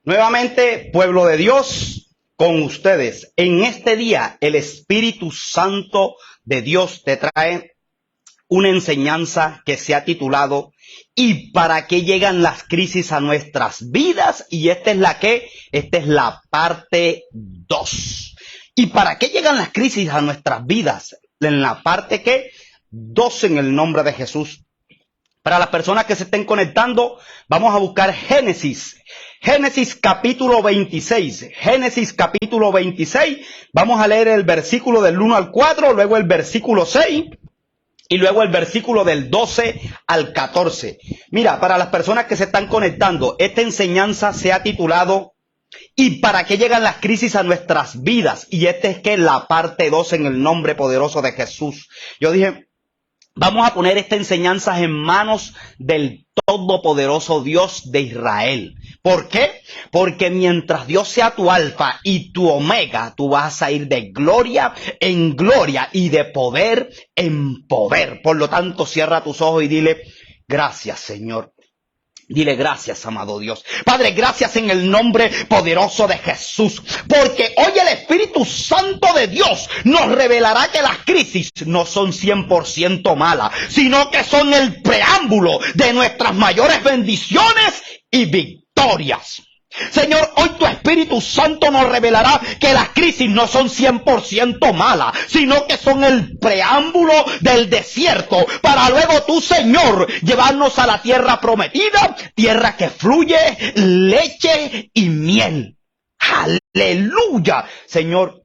Nuevamente, pueblo de Dios, con ustedes. En este día, el Espíritu Santo de Dios te trae una enseñanza que se ha titulado ¿Y para qué llegan las crisis a nuestras vidas? Y esta es la parte 2. ¿Y para qué llegan las crisis a nuestras vidas? En la parte 2, en el nombre de Jesús. Para las personas que se estén conectando, vamos a buscar Génesis capítulo 26. Génesis capítulo 26. Vamos a leer el versículo del 1 al 4, luego el versículo 6 y luego el versículo del 12 al 14. Mira, para las personas que se están conectando, esta enseñanza se ha titulado ¿Y para qué llegan las crisis a nuestras vidas? Y esta es la parte 2 en el nombre poderoso de Jesús. Yo dije, vamos a poner esta enseñanza en manos del todopoderoso Dios de Israel. ¿Por qué? Porque mientras Dios sea tu alfa y tu omega, tú vas a ir de gloria en gloria y de poder en poder. Por lo tanto, cierra tus ojos y dile, gracias, Señor. Dile gracias, amado Dios. Padre, gracias en el nombre poderoso de Jesús. Porque hoy el Espíritu Santo de Dios nos revelará que las crisis no son 100% malas, sino que son el preámbulo de nuestras mayores bendiciones y victorias. Señor, hoy tu Espíritu Santo nos revelará que las crisis no son 100% malas, sino que son el preámbulo del desierto, para luego tú, Señor, llevarnos a la tierra prometida, tierra que fluye leche y miel. ¡Aleluya! Señor,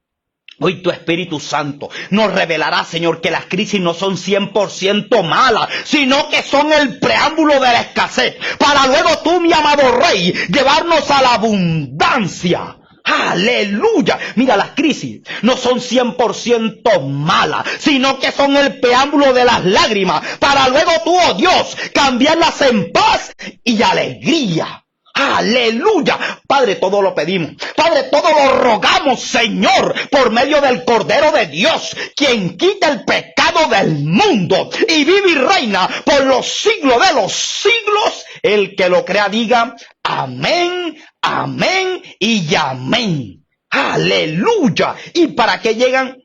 hoy tu Espíritu Santo nos revelará, Señor, que las crisis no son 100% malas, sino que son el preámbulo de la escasez, para luego tú, mi amado Rey, llevarnos a la abundancia. ¡Aleluya! Mira, las crisis no son 100% malas, sino que son el preámbulo de las lágrimas, para luego tú, oh Dios, cambiarlas en paz y alegría. ¡Aleluya! Padre, todo lo pedimos. Padre, todo lo rogamos, Señor, por medio del Cordero de Dios, quien quita el pecado del mundo y vive y reina por los siglos de los siglos. El que lo crea diga amén, amén y amén. ¡Aleluya! ¿Y para qué llegan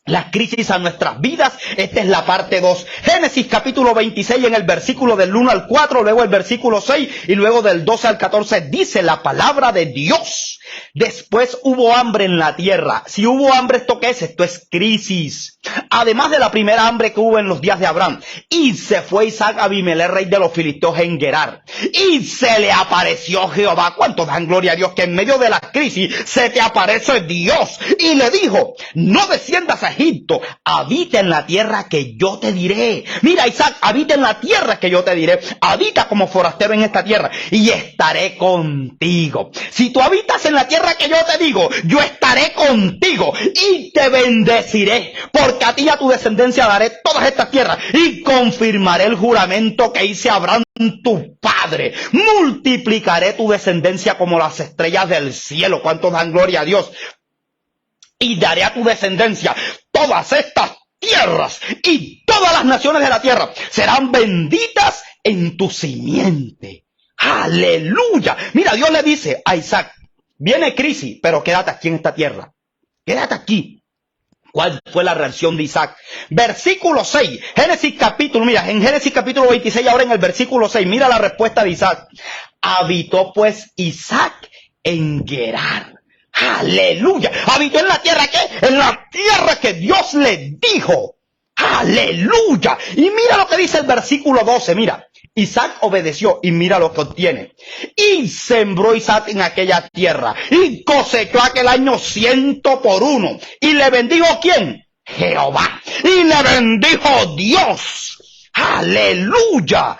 las crisis a nuestras vidas? Esta es la parte 2. Génesis capítulo 26 en el versículo del 1 al 4, luego el versículo 6 y luego del 12 al 14 dice la palabra de Dios. Después hubo hambre en la tierra. Si hubo hambre, ¿esto qué es? Esto es crisis. Además de la primera hambre que hubo en los días de Abraham. Y se fue Isaac a Abimelech, rey de los filisteos, en Gerar. Y se le apareció Jehová. ¿Cuántos dan gloria a Dios? Que en medio de la crisis se te aparece Dios. Y le dijo, no desciendas a Egipto, habita en la tierra que yo te diré. Mira, Isaac, habita en la tierra que yo te diré. Habita como forastero en esta tierra y estaré contigo. Si tú habitas en la tierra que yo te digo, yo estaré contigo y te bendeciré, porque a ti y a tu descendencia daré todas estas tierras y confirmaré el juramento que hice a Abraham tu padre. Multiplicaré tu descendencia como las estrellas del cielo. ¿Cuántos dan gloria a Dios? Y daré a tu descendencia todas estas tierras y todas las naciones de la tierra serán benditas en tu simiente. ¡Aleluya! Mira, Dios le dice a Isaac, viene crisis, pero quédate aquí en esta tierra. Quédate aquí. ¿Cuál fue la reacción de Isaac? Versículo 6, en Génesis capítulo 26, ahora en el versículo 6, mira la respuesta de Isaac. Habitó pues Isaac en Gerar. ¡Aleluya! Habitó en la tierra, ¿qué? En la tierra que Dios le dijo. ¡Aleluya! Y mira lo que dice el versículo 12, mira. Isaac obedeció y mira lo que obtiene. Y sembró Isaac en aquella tierra y cosechó aquel año 100 por 1. Y le bendijo ¿quién? Jehová. Y le bendijo Dios. ¡Aleluya!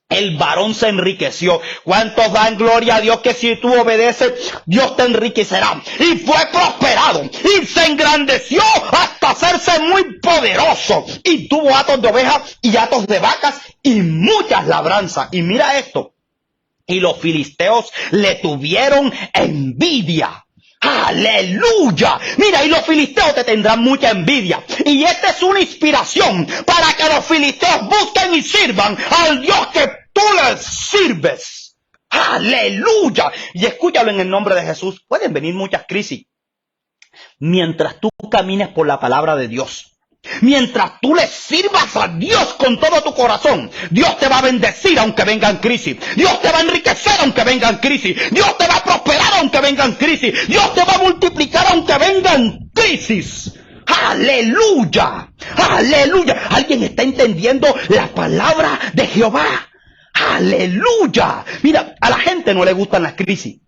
El varón se enriqueció. ¿Cuántos dan gloria a Dios que si tú obedeces, Dios te enriquecerá? Y fue prosperado. Y se engrandeció hasta hacerse muy poderoso. Y tuvo hatos de ovejas y hatos de vacas y muchas labranzas. Y mira esto. Y los filisteos le tuvieron envidia. ¡Aleluya! Mira, y los filisteos te tendrán mucha envidia. Y esta es una inspiración para que los filisteos busquen y sirvan al Dios que tú les sirves. Aleluya. Y escúchalo en el nombre de Jesús. Pueden venir muchas crisis. Mientras tú camines por la palabra de Dios, mientras tú le sirvas a Dios con todo tu corazón, Dios te va a bendecir aunque vengan crisis. Dios te va a enriquecer aunque vengan crisis. Dios te va a prosperar aunque vengan crisis. Dios te va a multiplicar aunque vengan crisis. Aleluya. Aleluya. ¿Alguien está entendiendo la palabra de Jehová? Aleluya. Mira, a la gente no le gustan las crisis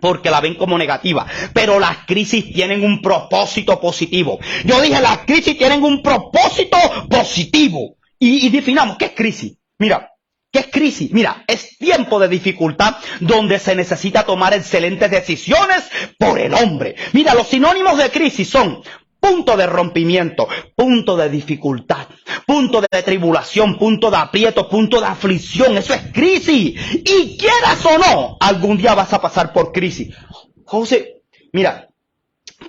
porque la ven como negativa, pero las crisis tienen un propósito positivo. Yo dije, las crisis tienen un propósito positivo. Y definamos, ¿qué es crisis? Mira, ¿qué es crisis? Mira, es tiempo de dificultad donde se necesita tomar excelentes decisiones por el hombre. Mira, los sinónimos de crisis son punto de rompimiento, punto de dificultad, punto de tribulación, punto de aprieto, punto de aflicción. Eso es crisis. Y quieras o no, algún día vas a pasar por crisis. José, mira,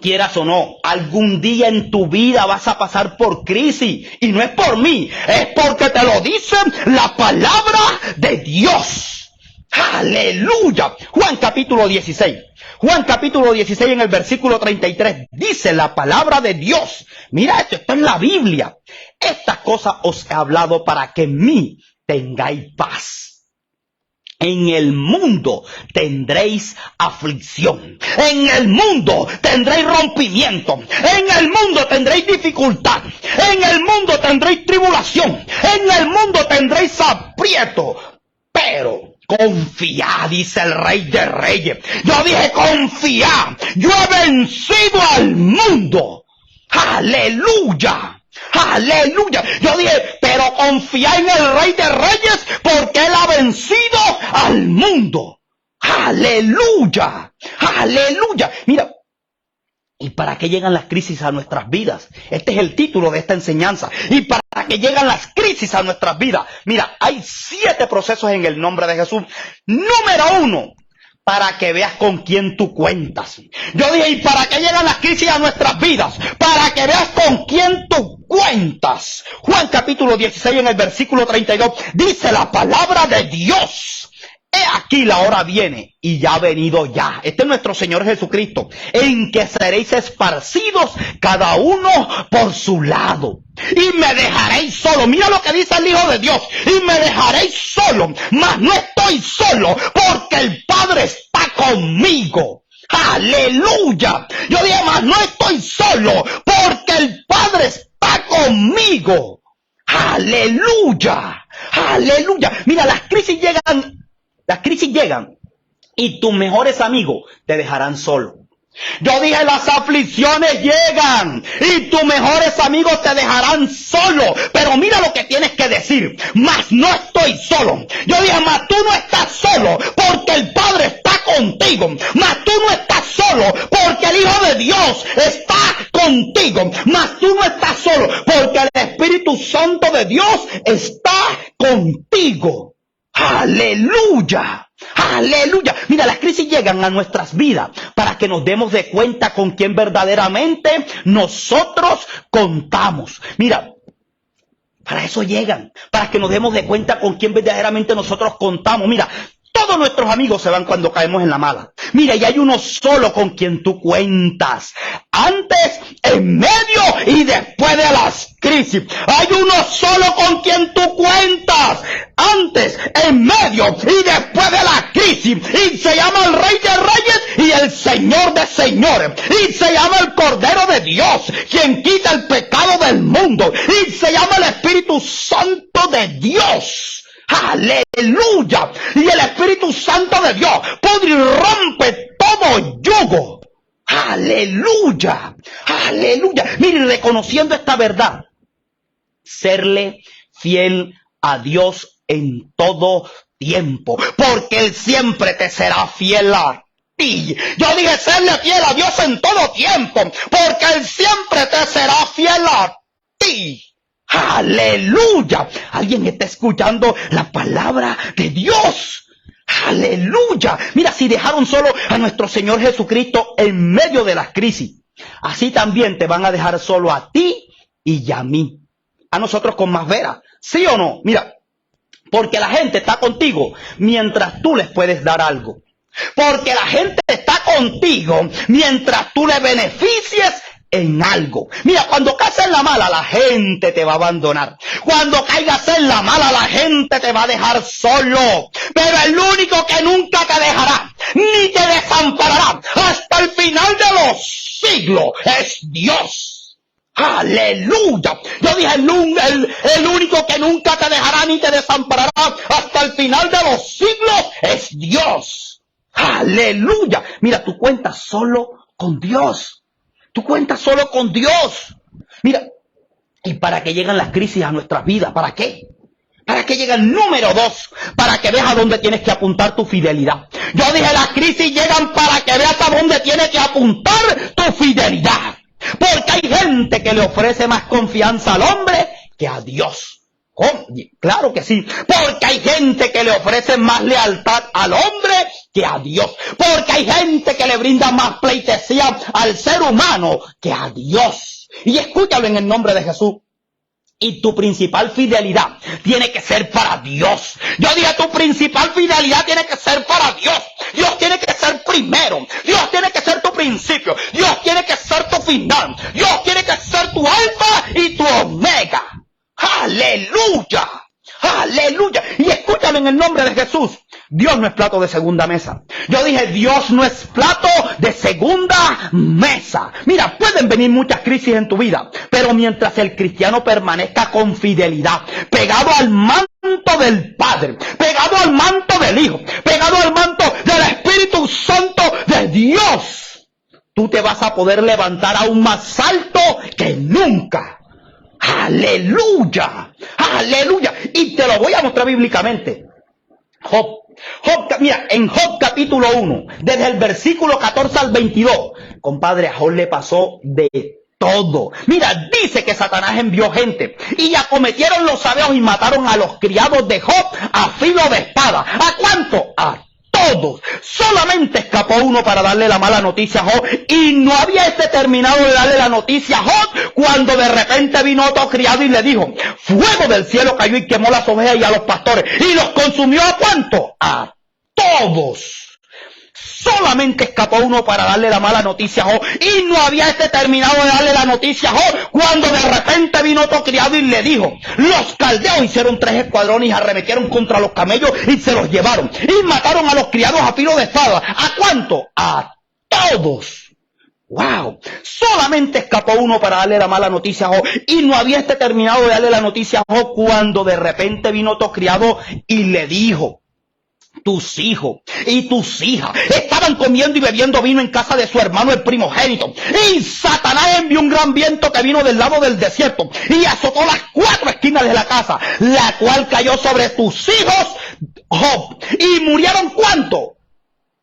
quieras o no, algún día en tu vida vas a pasar por crisis. Y no es por mí, es porque te lo dice la palabra de Dios. Aleluya. Juan capítulo 16. Juan capítulo 16 en el versículo 33 dice la palabra de Dios. Mira esto, está en la Biblia. Estas cosas os he hablado para que en mí tengáis paz. En el mundo tendréis aflicción. En el mundo tendréis rompimiento. En el mundo tendréis dificultad. En el mundo tendréis tribulación. En el mundo tendréis aprieto. Pero confiad, dice el Rey de Reyes. Yo dije confiad. Yo he vencido al mundo. Aleluya. Aleluya. Yo dije, pero confiad en el Rey de Reyes porque Él ha vencido al mundo. Aleluya. Aleluya. Mira, ¿y para qué llegan las crisis a nuestras vidas? Este es el título de esta enseñanza. ¿Y para qué llegan las crisis a nuestras vidas? Mira, hay 7 procesos en el nombre de Jesús. Número 1, para que veas con quién tú cuentas. Yo dije, ¿y para qué llegan las crisis a nuestras vidas? Para que veas con quién tú cuentas. Juan capítulo 16 en el versículo 32 dice la palabra de Dios. He aquí la hora viene y ya ha venido ya. Este es nuestro Señor Jesucristo, en que seréis esparcidos cada uno por su lado. Y me dejaréis solo. Mira lo que dice el Hijo de Dios. Y me dejaréis solo. Mas no estoy solo porque el Padre está conmigo. Aleluya. Yo dije, mas no estoy solo porque el Padre está conmigo. Aleluya. Aleluya. Mira, las crisis llegan y tus mejores amigos te dejarán solo. Yo dije, las aflicciones llegan y tus mejores amigos te dejarán solo. Pero mira lo que tienes que decir. Mas no estoy solo. Yo dije, mas tú no estás solo porque el Padre está contigo. Mas tú no estás solo porque el Hijo de Dios está contigo. Mas tú no estás solo porque el Espíritu Santo de Dios está contigo. Aleluya. Aleluya. Mira, las crisis llegan a nuestras vidas para que nos demos de cuenta con quién verdaderamente nosotros contamos. Mira, para eso llegan, para que nos demos de cuenta con quién verdaderamente nosotros contamos. Mira, todos nuestros amigos se van cuando caemos en la mala. Mira, y hay uno solo con quien tú cuentas. Antes, en medio y después de las crisis. Hay uno solo con quien tú cuentas. Antes, en medio y después de la crisis. Y se llama el Rey de Reyes y el Señor de Señores. Y se llama el Cordero de Dios, quien quita el pecado del mundo. Y se llama el Espíritu Santo de Dios. Aleluya. Y el Espíritu Santo de Dios pudre y rompe todo yugo. Aleluya. Aleluya. Mire, reconociendo esta verdad, serle fiel a Dios en todo tiempo, porque Él siempre te será fiel a ti. Yo dije, serle fiel a Dios en todo tiempo, porque Él siempre te será fiel a ti. Aleluya. ¿Alguien está escuchando la palabra de Dios? Aleluya. Mira, si dejaron solo a nuestro Señor Jesucristo en medio de las crisis, así también te van a dejar solo a ti y a mí. A nosotros con más veras. ¿Sí o no? Mira, Porque la gente está contigo mientras tú les puedes dar algo. Porque la gente está contigo mientras tú le beneficies en algo. Mira, cuando caes en la mala, la gente te va a abandonar. Cuando caigas en la mala, la gente te va a dejar solo. Pero el único que nunca te dejará, ni te desamparará hasta el final de los siglos, es Dios. ¡Aleluya! Yo dije, el único que nunca te dejará ni te desamparará hasta el final de los siglos es Dios. ¡Aleluya! Mira, tú cuentas solo con Dios. Tú cuentas solo con Dios. Mira, ¿y para qué llegan las crisis a nuestras vidas? ¿Para qué? ¿Para qué llega el número 2? Para que veas a dónde tienes que apuntar tu fidelidad. Yo dije, las crisis llegan para que veas a dónde tienes que apuntar tu fidelidad. Porque hay gente que le ofrece más confianza al hombre que a Dios. ¿Cómo? Claro que sí. Porque hay gente que le ofrece más lealtad al hombre que a Dios. Porque hay gente que le brinda más pleitesía al ser humano que a Dios. Y escúchalo en el nombre de Jesús. Y tu principal fidelidad tiene que ser para Dios. Yo dije, tu principal fidelidad tiene que ser para Dios. Dios tiene que ser primero. Dios tiene que ser tu principio. Dios tiene que ser tu final. Dios tiene que ser tu alfa y tu omega. ¡Aleluya! ¡Aleluya! Y escúchalo en el nombre de Jesús. Dios no es plato de segunda mesa. Yo dije, Dios no es plato de segunda mesa. Mira, pueden venir muchas crisis en tu vida, pero mientras el cristiano permanezca con fidelidad, pegado al manto del Padre, pegado al manto del Hijo, pegado al manto del Espíritu Santo de Dios, tú te vas a poder levantar aún más alto que nunca. ¡Aleluya! ¡Aleluya! Y te lo voy a mostrar bíblicamente. Job, mira, en Job capítulo 1, desde el versículo 14 al 22, compadre, a Job le pasó de todo. Mira, dice que Satanás envió gente y acometieron los sabeos y mataron a los criados de Job a filo de espada. ¿A cuánto? A todos. Solamente escapó uno para darle la mala noticia a Job, y no había terminado de darle la noticia a Job cuando de repente vino otro criado y le dijo, fuego del cielo cayó y quemó las ovejas y a los pastores y los consumió. ¿A cuánto? A todos. Solamente escapó uno para darle la mala noticia a Job, y no había terminado de darle la noticia a Job cuando de repente vino otro criado y le dijo, los caldeos hicieron 3 escuadrones y arremetieron contra los camellos y se los llevaron y mataron a los criados a filo de espada. ¿A cuánto? A todos. ¡Wow! Solamente escapó uno para darle la mala noticia a Job, y no había terminado de darle la noticia a Job cuando de repente vino otro criado y le dijo, tus hijos y tus hijas estaban comiendo y bebiendo vino en casa de su hermano el primogénito, y Satanás envió un gran viento que vino del lado del desierto y azotó las 4 esquinas de la casa, la cual cayó sobre tus hijos, Job, y murieron ¿cuánto?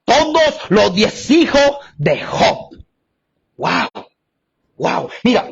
Todos los 10 hijos de Job. ¡Wow! ¡Wow! Mira,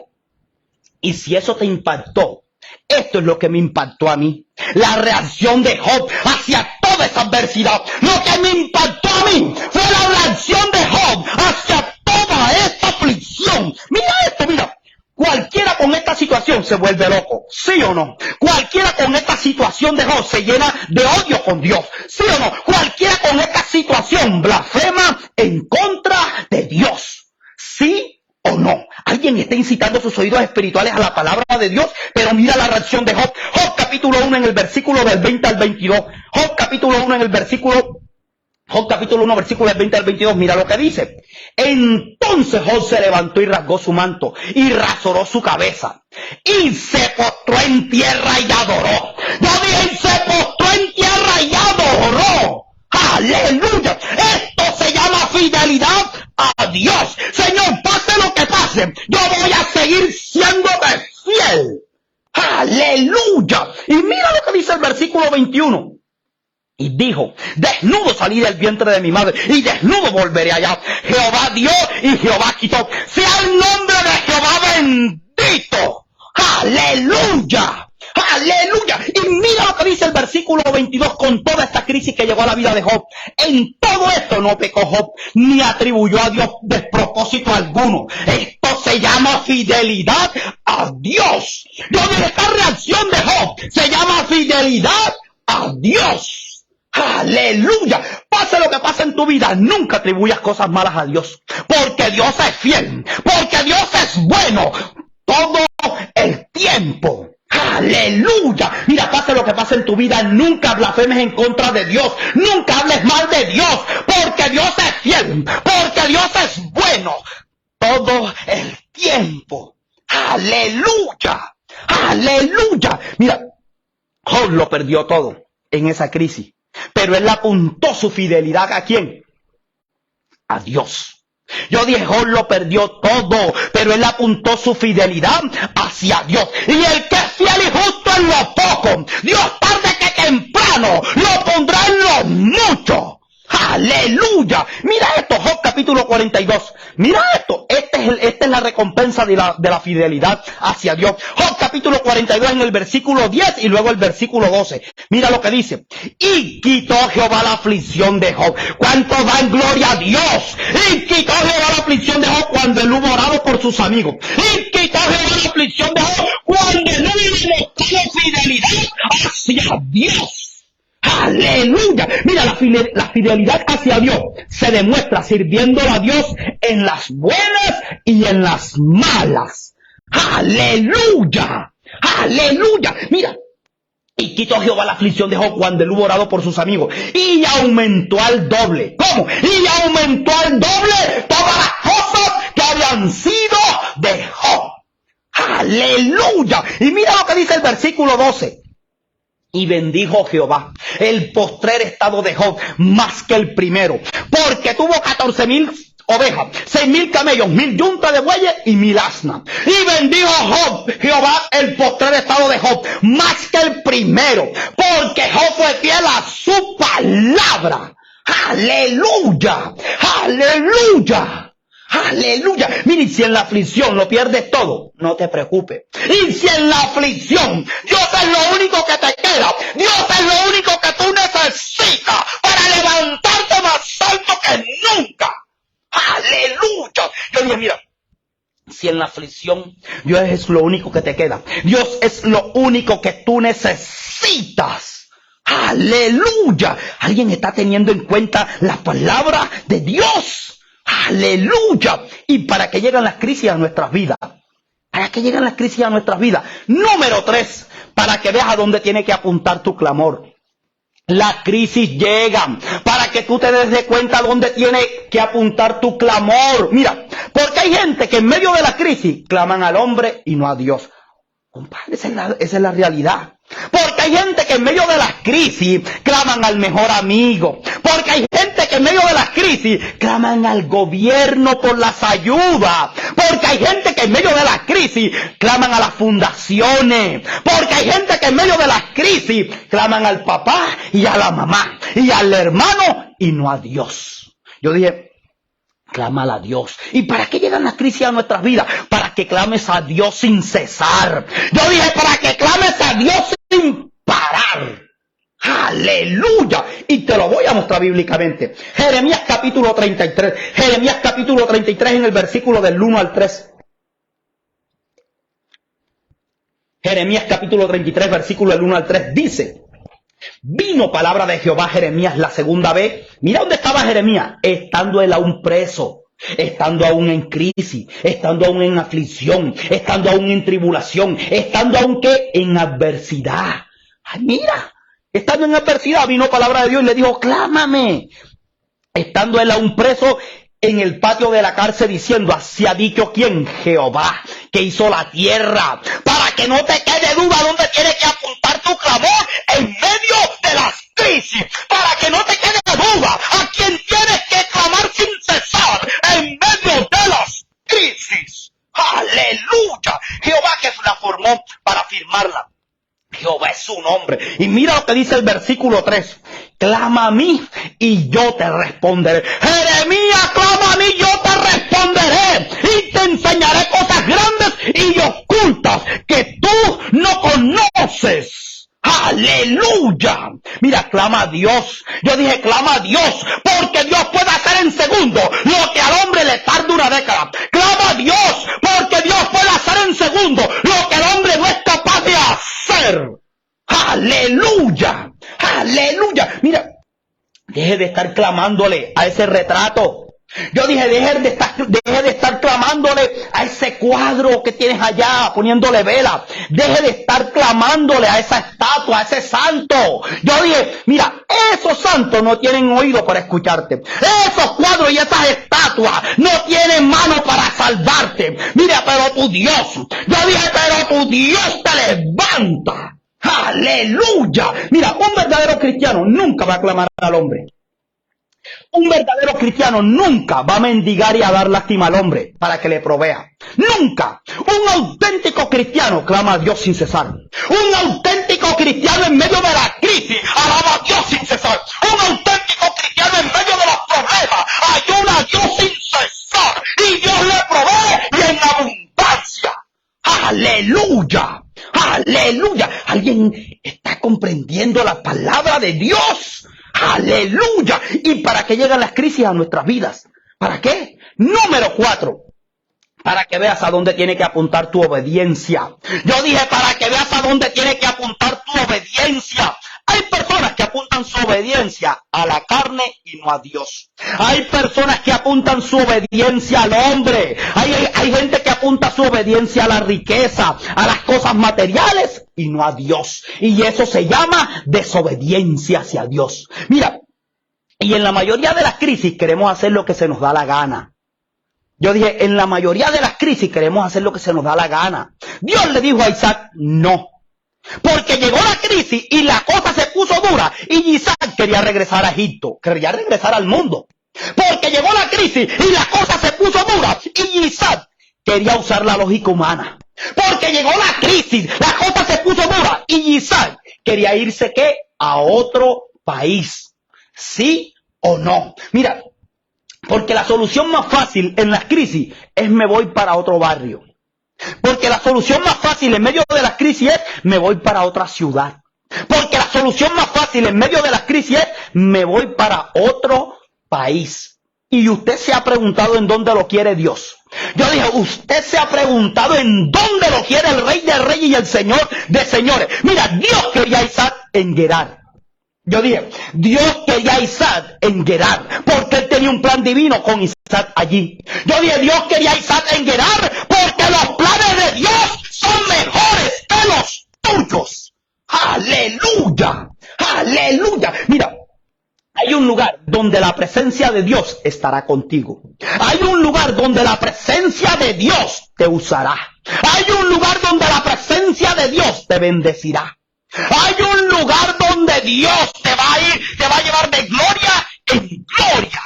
y si eso te impactó, esto es lo que me impactó a mí. La reacción de Job hacia toda esa adversidad. Lo que me impactó a mí fue la reacción de Job hacia toda esta aflicción. Mira esto, mira. Cualquiera con esta situación se vuelve loco, ¿sí o no? Cualquiera con esta situación de Job se llena de odio con Dios, ¿sí o no? Cualquiera con esta situación blasfema en contra de Dios, ¿sí o no? Alguien está incitando sus oídos espirituales a la palabra de Dios, pero mira la reacción de Job. Job capítulo 1 en el versículo del 20 al 22. Job capítulo 1 en el versículo... Job capítulo 1 versículo del 20 al 22, mira lo que dice. Entonces Job se levantó y rasgó su manto y rasuró su cabeza y se postró en tierra y adoró. Yo dije, se postró en tierra y adoró. ¡Aleluya! Esto se llama fidelidad a Dios. Señor, pase lo que pase, yo voy a seguir siéndote fiel. ¡Aleluya! Y mira lo que dice el versículo 21. Y dijo, desnudo salí del vientre de mi madre y desnudo volveré allá. Jehová dio y Jehová quitó. Sea el nombre de Jehová bendito. ¡Aleluya! ¡Aleluya! Y mira lo que dice el versículo 22 con toda esta crisis que llegó a la vida de Job. En todo esto no pecó Job, ni atribuyó a Dios despropósito alguno. Esto se llama fidelidad a Dios. Yo dije, esta reacción de Job se llama fidelidad a Dios. Aleluya. Pase lo que pase en tu vida, nunca atribuyas cosas malas a Dios, porque Dios es fiel, porque Dios es bueno todo el tiempo. Aleluya. Mira, pase lo que pase en tu vida, nunca blasfemes en contra de Dios, nunca hables mal de Dios, porque Dios es fiel, porque Dios es bueno todo el tiempo. Aleluya. Aleluya. Mira, Job lo perdió todo en esa crisis, pero él apuntó su fidelidad ¿a quién? A Dios. Yo dije, Job lo perdió todo, pero él apuntó su fidelidad hacia Dios. Y el que es fiel y justo en lo poco, Dios tarde que temprano lo pondrá en lo mucho. Aleluya. Mira esto, Job capítulo 42. Mira esto. Esta es la recompensa de la fidelidad hacia Dios. Job capítulo 42 en el versículo 10 y luego el versículo 12. Mira lo que dice. Y quitó Jehová la aflicción de Job. ¿Cuánto dan gloria a Dios? Y quitó Jehová la aflicción de Job cuando él hubo orado por sus amigos. Y quitó Jehová la aflicción de Job cuando él hubo mostrado fidelidad hacia Dios. Aleluya. Mira, la fidelidad hacia Dios se demuestra sirviendo a Dios en las buenas y en las malas. Aleluya. Aleluya. Mira. Y quitó Jehová la aflicción de Job cuando él hubo orado por sus amigos. Y aumentó al doble. ¿Cómo? Y aumentó al doble todas las cosas que habían sido de Job. Aleluya. Y mira lo que dice el versículo 12. Y bendijo Jehová el postrer estado de Job más que el primero, porque tuvo 14,000 ovejas, 6,000 camellos, 1,000 yuntas de bueyes y 1,000 asnas. Y bendijo Jehová el postrer estado de Job más que el primero, porque Job fue fiel a su palabra. Aleluya, aleluya. Aleluya. Mira, y si en la aflicción lo pierdes todo, no te preocupes. Y si en la aflicción Dios es lo único que te queda, Dios es lo único que tú necesitas para levantarte más alto que nunca. Aleluya. Yo dije, mira, si en la aflicción Dios es lo único que te queda, Dios es lo único que tú necesitas. Aleluya. ¿Alguien está teniendo en cuenta la palabra de Dios? Aleluya. Y para que lleguen las crisis a nuestras vidas. Para que lleguen las crisis a nuestras vidas. Número 3. Para que veas a dónde tiene que apuntar tu clamor. Las crisis llegan para que tú te des de cuenta a dónde tiene que apuntar tu clamor. Mira, porque hay gente que en medio de la crisis claman al hombre y no a Dios. Compadre, esa es la realidad. Porque hay gente que en medio de las crisis claman al mejor amigo. Porque hay gente que en medio de las crisis claman al gobierno por las ayudas. Porque hay gente que en medio de las crisis claman a las fundaciones. Porque hay gente que en medio de las crisis claman al papá y a la mamá y al hermano y no a Dios. Yo dije, clámala a Dios. ¿Y para qué llegan las crisis a nuestras vidas? Para que clames a Dios sin cesar. Yo dije, para que clames a Dios sin parar. Aleluya. Y te lo voy a mostrar bíblicamente. Jeremías capítulo 33. Jeremías capítulo 33 en el versículo del 1 al 3. Jeremías capítulo 33, versículo del 1 al 3 dice: vino palabra de Jehová a Jeremías la segunda vez. Mira dónde estaba Jeremías, estando él aún preso, estando aún en crisis, estando aún en aflicción, estando aún en tribulación, estando aún ¿qué? En adversidad. Ay, mira, estando en adversidad vino palabra de Dios y le dijo, clámame. Estando él aún preso en el patio de la cárcel diciendo, así ha dicho ¿quién? Jehová, que hizo la tierra, para que no te quede duda dónde tiene que apuntar tu clamor en medio de las crisis, para que no te quede duda a quien tienes que clamar sin cesar en medio de las crisis. Aleluya. Jehová que la formó para firmarla. Jehová es su nombre. Y mira lo que dice el versículo 3. Clama a mí y yo te responderé. Jeremías, clama a mí, yo te responderé. Y te enseñaré cosas grandes y ocultas que tú no conoces. Aleluya. Mira, clama a Dios. Yo dije, clama a Dios, porque Dios puede hacer en segundo lo que al hombre le tarda una década. Clama a Dios, porque Dios puede hacer en segundo lo que el hombre no es capaz de hacer. Aleluya. Deje de estar clamándole a ese retrato. Yo dije, deje de estar clamándole a ese cuadro que tienes allá, poniéndole vela. Deje de estar clamándole a esa estatua, a ese santo. Yo dije, mira, esos santos no tienen oído para escucharte. Esos cuadros y esas estatuas no tienen mano para salvarte. Mira, pero tu Dios, yo dije, pero tu Dios te levanta. ¡Aleluya! Mira, un verdadero cristiano nunca va a clamar al hombre. Un verdadero cristiano nunca va a mendigar y a dar lástima al hombre para que le provea. Nunca. Un auténtico cristiano clama a Dios sin cesar. Un auténtico cristiano en medio de la crisis alaba a Dios sin cesar. Un auténtico cristiano en medio de los problemas ayuda a Dios sin cesar. Y Dios le provee y en abundancia. ¡Aleluya! ¡Aleluya! ¿Alguien está comprendiendo la palabra de Dios? ¡Aleluya! ¿Y para qué llegan las crisis a nuestras vidas? ¿Para qué? Número 4. Para que veas a dónde tiene que apuntar tu obediencia. Yo dije, para que veas a dónde tiene que apuntar tu obediencia. Hay personas que apuntan su obediencia a la carne y no a Dios. Hay personas que apuntan su obediencia al hombre. Hay gente que apunta su obediencia a la riqueza, a las cosas materiales y no a Dios. Y eso se llama desobediencia hacia Dios. Mira, y en la mayoría de las crisis queremos hacer lo que se nos da la gana. Yo dije, en la mayoría de las crisis queremos hacer lo que se nos da la gana. Dios le dijo a Isaac, no. Porque llegó la crisis y la cosa se puso dura y Isaac quería regresar a Egipto, quería regresar al mundo. Porque llegó la crisis y la cosa se puso dura y Isaac quería usar la lógica humana. Porque llegó la crisis, la cosa se puso dura y Isaac quería irse ¿qué? A otro país. ¿Sí o no? Mira, porque la solución más fácil en las crisis es me voy para otro barrio. Porque la solución más fácil en medio de las crisis es me voy para otra ciudad. Porque la solución más fácil en medio de las crisis es me voy para otro país. Y usted se ha preguntado en dónde lo quiere Dios. Yo dije, usted se ha preguntado en dónde lo quiere el Rey de Reyes y el Señor de Señores. Mira, Dios quería a Isaac en Gerar. Yo dije, Dios quería a Isaac en Gerar, porque él tenía un plan divino con Isaac allí. Yo dije, Dios quería a Isaac en Gerar, porque los planes de Dios son mejores que los tuyos. ¡Aleluya! ¡Aleluya! Mira, hay un lugar donde la presencia de Dios estará contigo. Hay un lugar donde la presencia de Dios te usará. Hay un lugar donde la presencia de Dios te bendecirá. Hay un lugar donde Dios te va a llevar de gloria en gloria.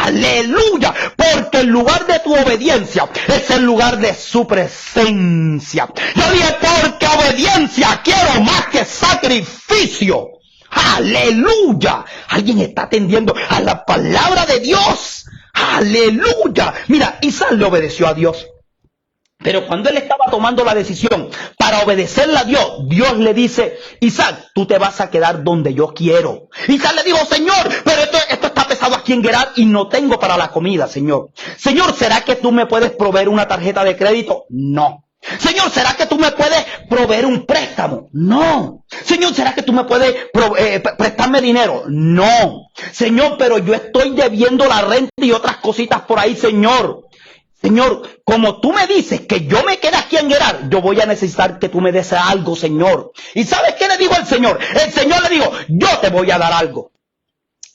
Aleluya, porque el lugar de tu obediencia es el lugar de su presencia. Yo dije, porque obediencia quiero más que sacrificio. Aleluya, alguien está atendiendo a la palabra de Dios. Aleluya, mira, Isaac le obedeció a Dios. Pero cuando él estaba tomando la decisión para obedecerle a Dios, Dios le dice, Isaac, tú te vas a quedar donde yo quiero. Isaac le dijo, Señor, pero esto está pesado aquí en Gerar y no tengo para la comida, Señor. Señor, ¿será que tú me puedes proveer una tarjeta de crédito? No. Señor, ¿será que tú me puedes proveer un préstamo? No. Señor, ¿será que tú me puedes prestarme dinero? No. Señor, pero yo estoy debiendo la renta y otras cositas por ahí, Señor. Señor, como tú me dices que yo me quede aquí en Gerar, yo voy a necesitar que tú me des algo, Señor. ¿Y sabes qué le dijo el Señor? El Señor le dijo, yo te voy a dar algo.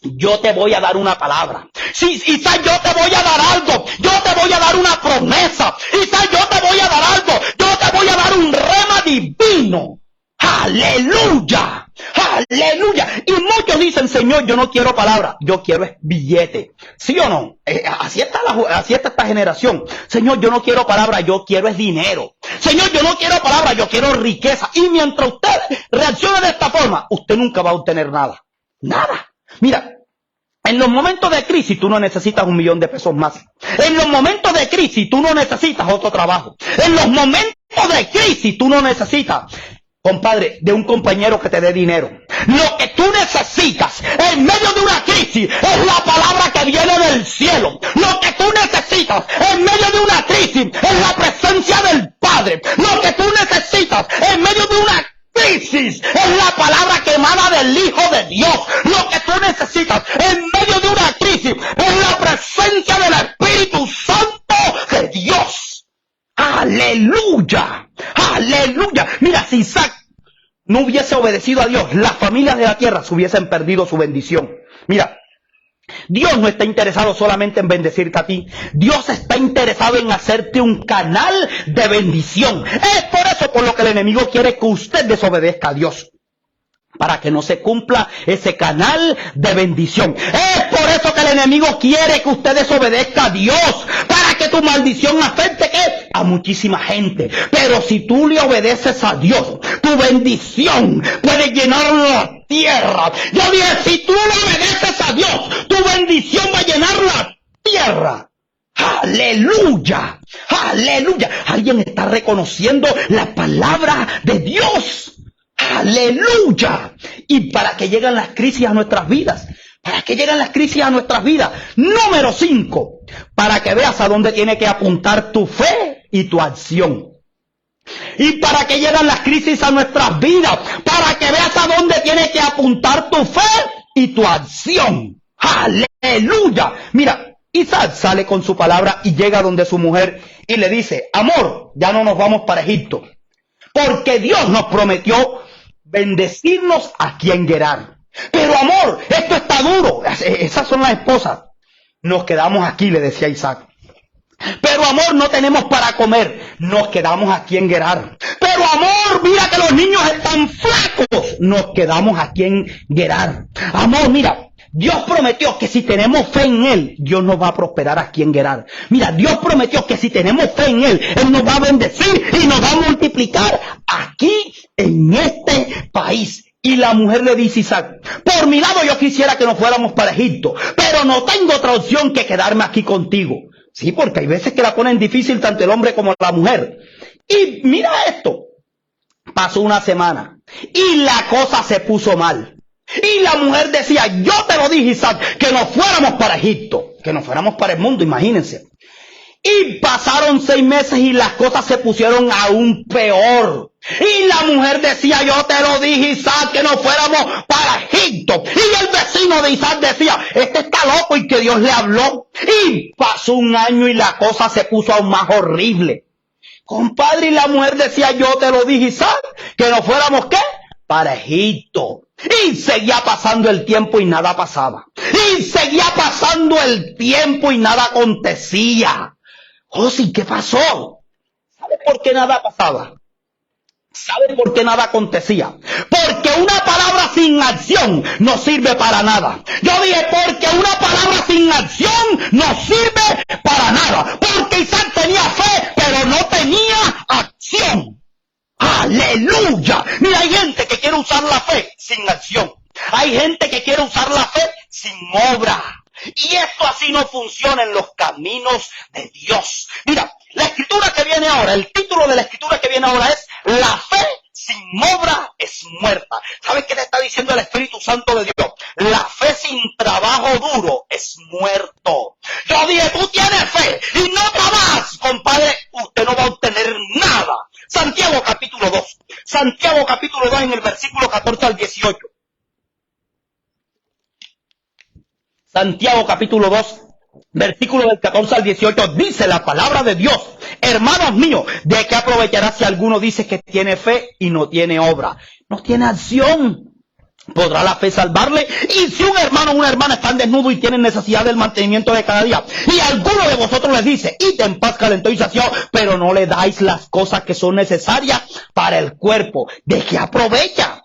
Yo te voy a dar una palabra. Sí, Isaac, yo te voy a dar algo. Yo te voy a dar una promesa. Isaac, yo te voy a dar algo. Yo te voy a dar un rema divino. ¡Aleluya! ¡Aleluya! Y muchos dicen, Señor, yo no quiero palabra, yo quiero es billete. ¿Sí o no? Así está esta generación. Señor, yo no quiero palabra, yo quiero es dinero. Señor, yo no quiero palabra, yo quiero riqueza. Y mientras usted reaccione de esta forma, usted nunca va a obtener nada. Nada. Mira, en los momentos de crisis tú no necesitas $1,000,000 de pesos más. En los momentos de crisis tú no necesitas otro trabajo. En los momentos de crisis tú no necesitas, compadre, de un compañero que te dé dinero. Lo que tú necesitas en medio de una crisis es la palabra que viene del cielo. Lo que tú necesitas en medio de una crisis es la presencia del Padre. Lo que tú necesitas en medio de una crisis crisis es la palabra que emana del Hijo de Dios. Lo que tú necesitas en medio de una crisis es la presencia del Espíritu Santo de Dios. Aleluya, aleluya. Mira, si Isaac no hubiese obedecido a Dios, las familias de la tierra se hubiesen perdido su bendición. Mira, Dios no está interesado solamente en bendecirte a ti. Dios está interesado en hacerte un canal de bendición. Es por eso por lo que el enemigo quiere que usted desobedezca a Dios, para que no se cumpla ese canal de bendición. Es por eso que el enemigo quiere que usted desobedezca a Dios, para que tu maldición afecte ¿qué? A muchísima gente. Pero si tú le obedeces a Dios, tu bendición puede llenar la tierra. Yo dije, si tú le obedeces a Dios, tu bendición va a llenar la tierra. Aleluya, aleluya. Alguien está reconociendo la palabra de Dios. Aleluya. Y para que lleguen las crisis a nuestras vidas, número 5, para que veas a dónde tiene que apuntar tu fe y tu acción. Y para que lleguen las crisis a nuestras vidas, para que veas a dónde tiene que apuntar tu fe y tu acción. Aleluya. Mira, Isaac sale con su palabra y llega donde su mujer y le dice, amor, ya no nos vamos para Egipto, porque Dios nos prometió bendecirnos aquí en Gerar. Pero amor, esto está duro. Esas son las esposas. Nos quedamos aquí, le decía Isaac. Pero amor, no tenemos para comer. Nos quedamos aquí en Gerar. Pero amor, mira que los niños están flacos. Nos quedamos aquí en Gerar. Amor, mira, Dios prometió que si tenemos fe en Él, Dios nos va a prosperar aquí en Gerar. Mira, Dios prometió que si tenemos fe en Él, Él nos va a bendecir y nos va a multiplicar aquí en este país. Y la mujer le dice a Isaac, por mi lado yo quisiera que nos fuéramos para Egipto, pero no tengo otra opción que quedarme aquí contigo. Sí, porque hay veces que la ponen difícil tanto el hombre como la mujer. Y mira esto, pasó una semana y la cosa se puso mal. Y la mujer decía, yo te lo dije, Isaac, que nos fuéramos para Egipto, que nos fuéramos para el mundo, imagínense. Y pasaron 6 meses y las cosas se pusieron aún peor. Y la mujer decía, yo te lo dije, Isaac, que nos fuéramos para Egipto. Y el vecino de Isaac decía, este está loco, y que Dios le habló. Y pasó un año y la cosa se puso aún más horrible. Compadre, y la mujer decía, yo te lo dije, Isaac, que nos fuéramos, ¿qué? Para Egipto. Y seguía pasando el tiempo y nada pasaba. Y seguía pasando el tiempo y nada acontecía. Oh, sí, ¿qué pasó? ¿Sabe por qué nada pasaba? ¿Sabe por qué nada acontecía? Porque una palabra sin acción no sirve para nada. Yo dije, porque una palabra sin acción no sirve para nada. Porque Isaac tenía fe, pero no tenía acción. ¡Aleluya! Mira, hay gente que quiere usar la fe sin acción. Hay gente que quiere usar la fe sin obra. Y esto así no funciona en los caminos de Dios. Mira, la escritura que viene ahora, el título de la escritura que viene ahora es la fe sin obra es muerta. ¿Sabes qué te está diciendo el Espíritu Santo de Dios? La fe sin trabajo duro es muerto. Yo dije, tú tienes fe y no trabajas, compadre, usted no va a obtener nada. Santiago capítulo 2. Santiago capítulo 2 en el versículo 14 al 18. Santiago capítulo 2, versículo del 14 al 18, dice la palabra de Dios. Hermanos míos, ¿de qué aprovechará si alguno dice que tiene fe y no tiene obra? No tiene acción. ¿Podrá la fe salvarle? Y si un hermano o una hermana están desnudos y tienen necesidad del mantenimiento de cada día, y alguno de vosotros les dice, id en paz, calentó y saciado, pero no le dais las cosas que son necesarias para el cuerpo, ¿de qué aprovecha?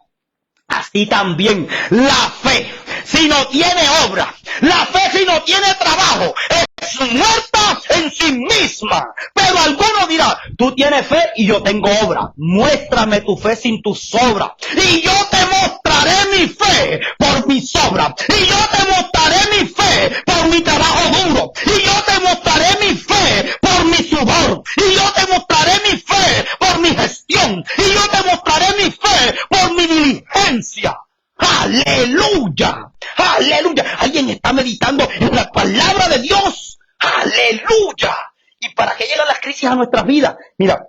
Así también la fe, si no tiene obra, la fe si no tiene trabajo, es muerta en sí misma. Pero alguno dirá, tú tienes fe y yo tengo obra. Muéstrame tu fe sin tus obras, y yo te mostraré mi fe por mis obras, y yo te mostraré mi fe por mi trabajo duro, y yo te mostraré mi fe por mi sudor, y yo te mostraré mi fe por mi gestión, y yo te mostraré mi fe por mi diligencia. ¡Aleluya! ¡Aleluya! Alguien está meditando en la palabra de Dios. ¡Aleluya! Y para que lleguen las crisis a nuestras vidas, mira,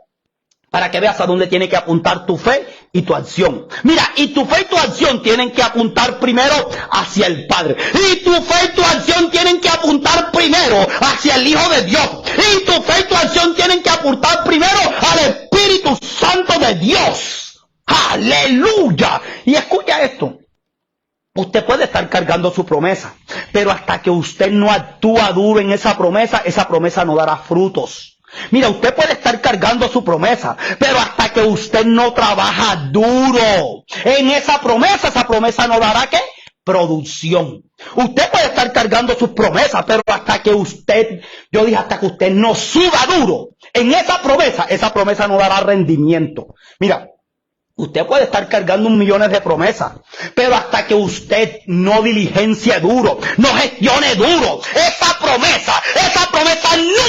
para que veas a dónde tiene que apuntar tu fe y tu acción. Mira, y tu fe y tu acción tienen que apuntar primero hacia el Padre. Y tu fe y tu acción tienen que apuntar primero hacia el Hijo de Dios. Y tu fe y tu acción tienen que apuntar primero al Espíritu Santo de Dios. ¡Aleluya! Y escucha esto. Usted puede estar cargando su promesa, pero hasta que usted no actúa duro en esa promesa no dará frutos. Mira, usted puede estar cargando su promesa, pero hasta que usted no trabaja duro en esa promesa no dará ¿qué? Producción. Usted puede estar cargando sus promesas, pero hasta que usted no suba duro en esa promesa no dará rendimiento. Mira, usted puede estar cargando millones de promesas, pero hasta que usted no diligencie duro, no gestione duro, esa promesa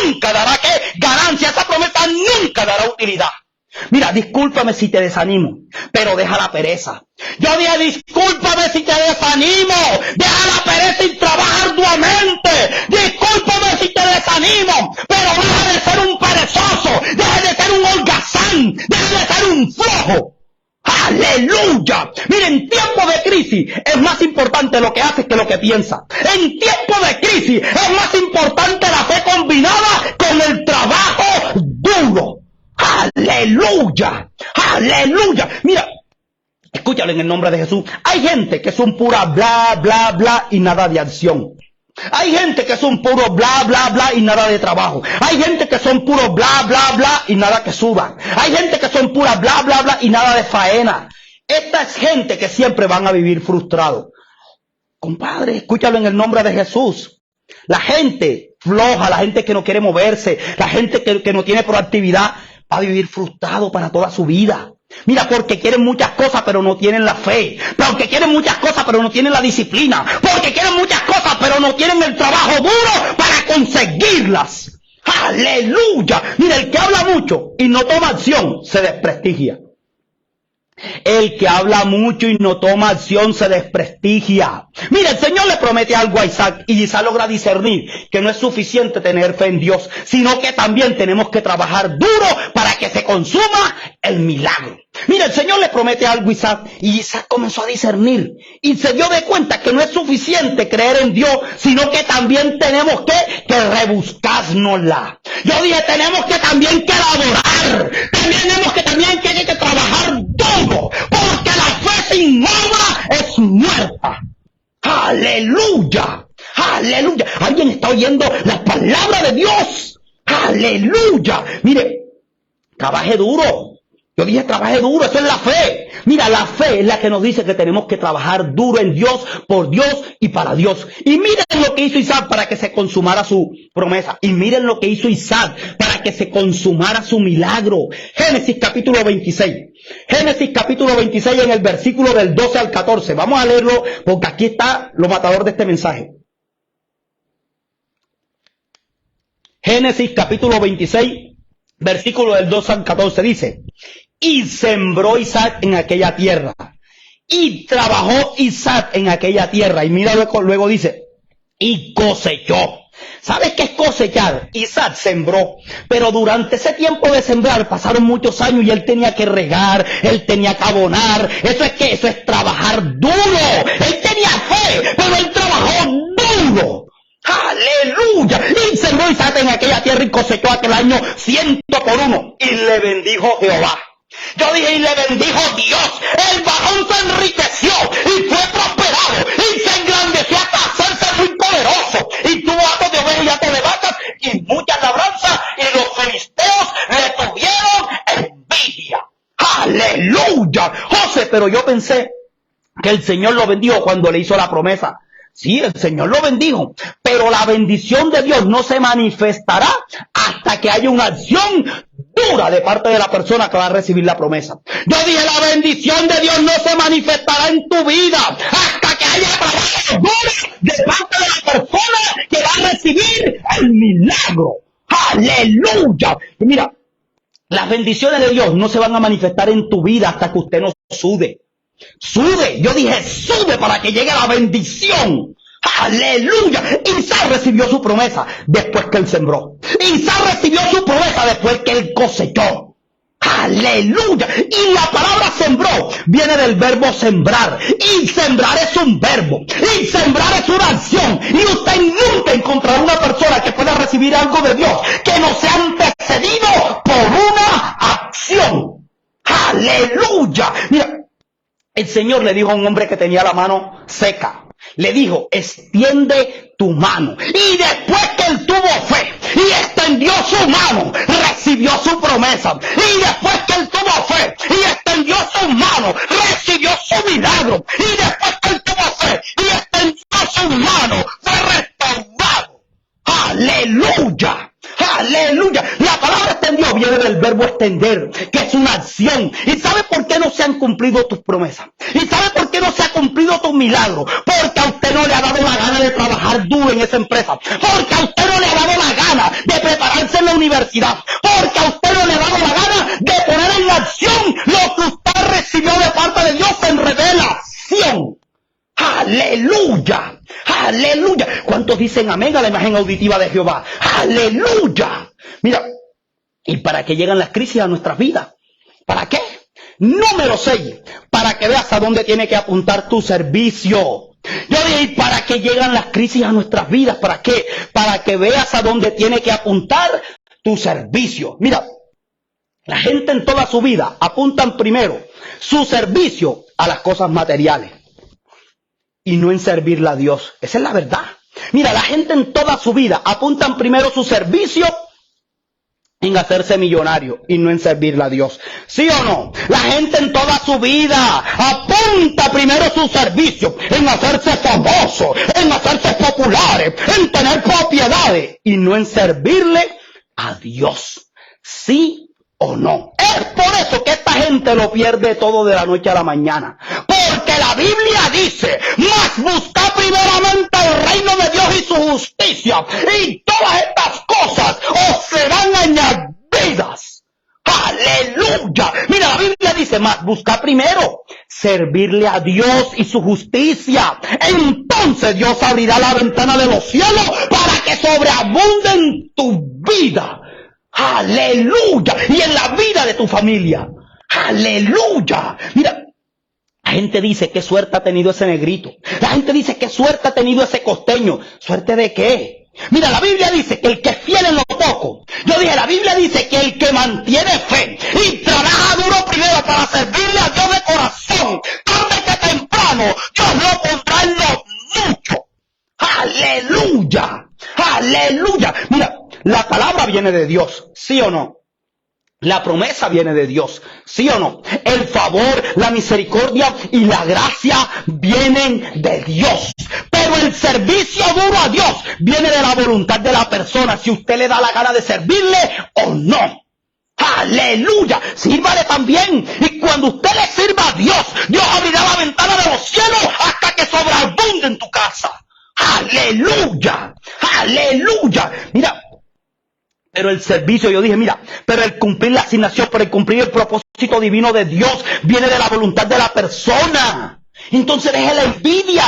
nunca dará ¿qué? Ganancia, esa promesa nunca dará utilidad. Mira, discúlpame si te desanimo, pero deja la pereza. Yo dije, discúlpame si te desanimo, deja la pereza y trabaja arduamente. Discúlpame si te desanimo, pero deja de ser un perezoso, deja de ser un holgazán, deja de ser un flojo. ¡Aleluya! Mira, en tiempo de crisis es más importante lo que haces que lo que piensas. En tiempo de crisis es más importante la fe combinada con el trabajo duro. ¡Aleluya! ¡Aleluya! Mira, escúchalo en el nombre de Jesús. Hay gente que son pura bla, bla, bla y nada de acción. Hay gente que son puro bla, bla, bla y nada de trabajo. Hay gente que son puro bla, bla, bla y nada que suban. Hay gente que son pura bla, bla, bla y nada de faena. Esta es gente que siempre van a vivir frustrados. Compadre, escúchalo en el nombre de Jesús. La gente floja, la gente que no quiere moverse, la gente que no tiene proactividad, va a vivir frustrado para toda su vida. Mira, porque quieren muchas cosas pero no tienen la fe, porque quieren muchas cosas pero no tienen la disciplina, porque quieren muchas cosas pero no tienen el trabajo duro para conseguirlas. ¡Aleluya! Mira, el que habla mucho y no toma acción se desprestigia. El que habla mucho y no toma acción se desprestigia. Mira, el Señor le promete algo a Isaac y Isaac logra discernir que no es suficiente tener fe en Dios, sino que también tenemos que trabajar duro para que se consuma el milagro. Mira, el Señor le promete algo a Isaac y Isaac comenzó a discernir y se dio de cuenta que no es suficiente creer en Dios, sino que también tenemos que rebuscárnosla. Yo dije, tenemos que también que adorar, tenemos que también que trabajar duro, porque la fe sin obra es muerta. ¡Aleluya! ¡Aleluya! ¿Alguien está oyendo la palabra de Dios? ¡Aleluya! Mire, trabaje duro. Yo dije, trabaje duro, eso es la fe. Mira, la fe es la que nos dice que tenemos que trabajar duro en Dios, por Dios y para Dios. Y miren lo que hizo Isaac para que se consumara su promesa. Y miren lo que hizo Isaac para que se consumara su milagro. Génesis capítulo 26. Génesis capítulo 26 en el versículo del 12 al 14. Vamos a leerlo porque aquí está lo matador de este mensaje. Génesis capítulo 26, versículo del 12 al 14 dice: y sembró Isaac en aquella tierra, y trabajó Isaac en aquella tierra. Y mira luego dice, y cosechó. ¿Sabes qué es cosechar? Isaac sembró, pero durante ese tiempo de sembrar pasaron muchos años y él tenía que regar, él tenía que abonar. ¿Eso es qué? Eso es trabajar duro. Él tenía fe, pero él trabajó duro. ¡Aleluya! Y sembró Isaac en aquella tierra y cosechó aquel año 100 por 1. Y le bendijo Jehová. Yo dije, y le bendijo Dios. El varón se enriqueció y fue prosperado y se engrandeció hasta hacerse muy poderoso. Y tuvo hatos de ovejas y hatos de vacas y muchas labranzas, y los filisteos le tuvieron envidia. ¡Aleluya! José, pero yo pensé que el Señor lo bendijo cuando le hizo la promesa. Sí, el Señor lo bendijo, pero la bendición de Dios no se manifestará hasta que haya una acción dura de parte de la persona que va a recibir la promesa. Yo dije, la bendición de Dios no se manifestará en tu vida hasta que haya trabajo duro de parte de la persona que va a recibir el milagro. ¡Aleluya! Y mira, las bendiciones de Dios no se van a manifestar en tu vida hasta que usted no sude. Sude, yo dije sude para que llegue la bendición. ¡Aleluya! Isaac recibió su promesa después que él sembró. Isaac recibió su promesa después que él cosechó. Aleluya. Y la palabra sembró viene del verbo sembrar. Y sembrar es un verbo. Y sembrar es una acción. Y usted nunca encontrará una persona que pueda recibir algo de Dios que no sea antecedido por una acción. Aleluya. Mira, el Señor le dijo a un hombre que tenía la mano seca. Le dijo, extiende tu mano. Y después que él tuvo fe y extendió su mano, recibió su promesa. Y después que él tuvo fe y extendió su mano, recibió su milagro. Y después que él tuvo fe y extendió su mano, fue restaurado. Aleluya. Aleluya. La palabra extendió viene del verbo extender, que es una acción. ¿Y sabe por qué no se han cumplido tus promesas? ¿Y sabe por qué no se ha cumplido tu milagro? Porque a usted no le ha dado la gana de trabajar duro en esa empresa. Porque a usted no le ha dado la gana de prepararse en la universidad. Porque a usted no le ha dado la gana de poner en acción lo que usted recibió de parte de Dios en revelación. Aleluya, aleluya. ¿Cuántos dicen amén a la imagen auditiva de Jehová? Aleluya. Mira, ¿y para qué llegan las crisis a nuestras vidas? ¿Para qué? Número 6, para que veas a dónde tiene que apuntar tu servicio. Yo dije, ¿y para qué llegan las crisis a nuestras vidas? ¿Para qué? Para que veas a dónde tiene que apuntar tu servicio. Mira, la gente en toda su vida apuntan primero su servicio a las cosas materiales y no en servirle a Dios. Esa es la verdad. Mira, la gente en toda su vida apuntan primero su servicio en hacerse millonario y no en servirle a Dios. ¿Sí o no? La gente en toda su vida apunta primero su servicio en hacerse famoso, en hacerse populares, en tener propiedades y no en servirle a Dios. ¿Sí o no? Es por eso que esta gente lo pierde todo de la noche a la mañana. Porque la Biblia dice, mas buscad primeramente el reino de Dios y su justicia, y todas estas cosas os serán añadidas. Aleluya. Mira, la Biblia dice, mas buscad primero servirle a Dios y su justicia. Entonces Dios abrirá la ventana de los cielos para que sobreabunde en tu vida. Aleluya. Y en la vida de tu familia. Aleluya. Mira, la gente dice, qué suerte ha tenido ese negrito. La gente dice, qué suerte ha tenido ese costeño. ¿Suerte de qué? Mira, la Biblia dice que el que es fiel en lo poco. Yo dije, la Biblia dice que el que mantiene fe y trabaja duro primero para servirle a Dios de corazón, tarde que temprano, Dios lo pondrá en lo mucho. Aleluya. Aleluya. Mira, la palabra viene de Dios, ¿sí o no? La promesa viene de Dios, ¿sí o no? El favor, la misericordia y la gracia vienen de Dios. Pero el servicio duro a Dios viene de la voluntad de la persona, si usted le da la gana de servirle o no. Aleluya, sírvale también. Y cuando usted le sirva a Dios, Dios abrirá la ventana de los cielos hasta que sobreabunde en tu casa. Aleluya, aleluya. Mira, pero el servicio, yo dije, mira, pero el cumplir la asignación, pero el cumplir el propósito divino de Dios, viene de la voluntad de la persona. Entonces deje la envidia.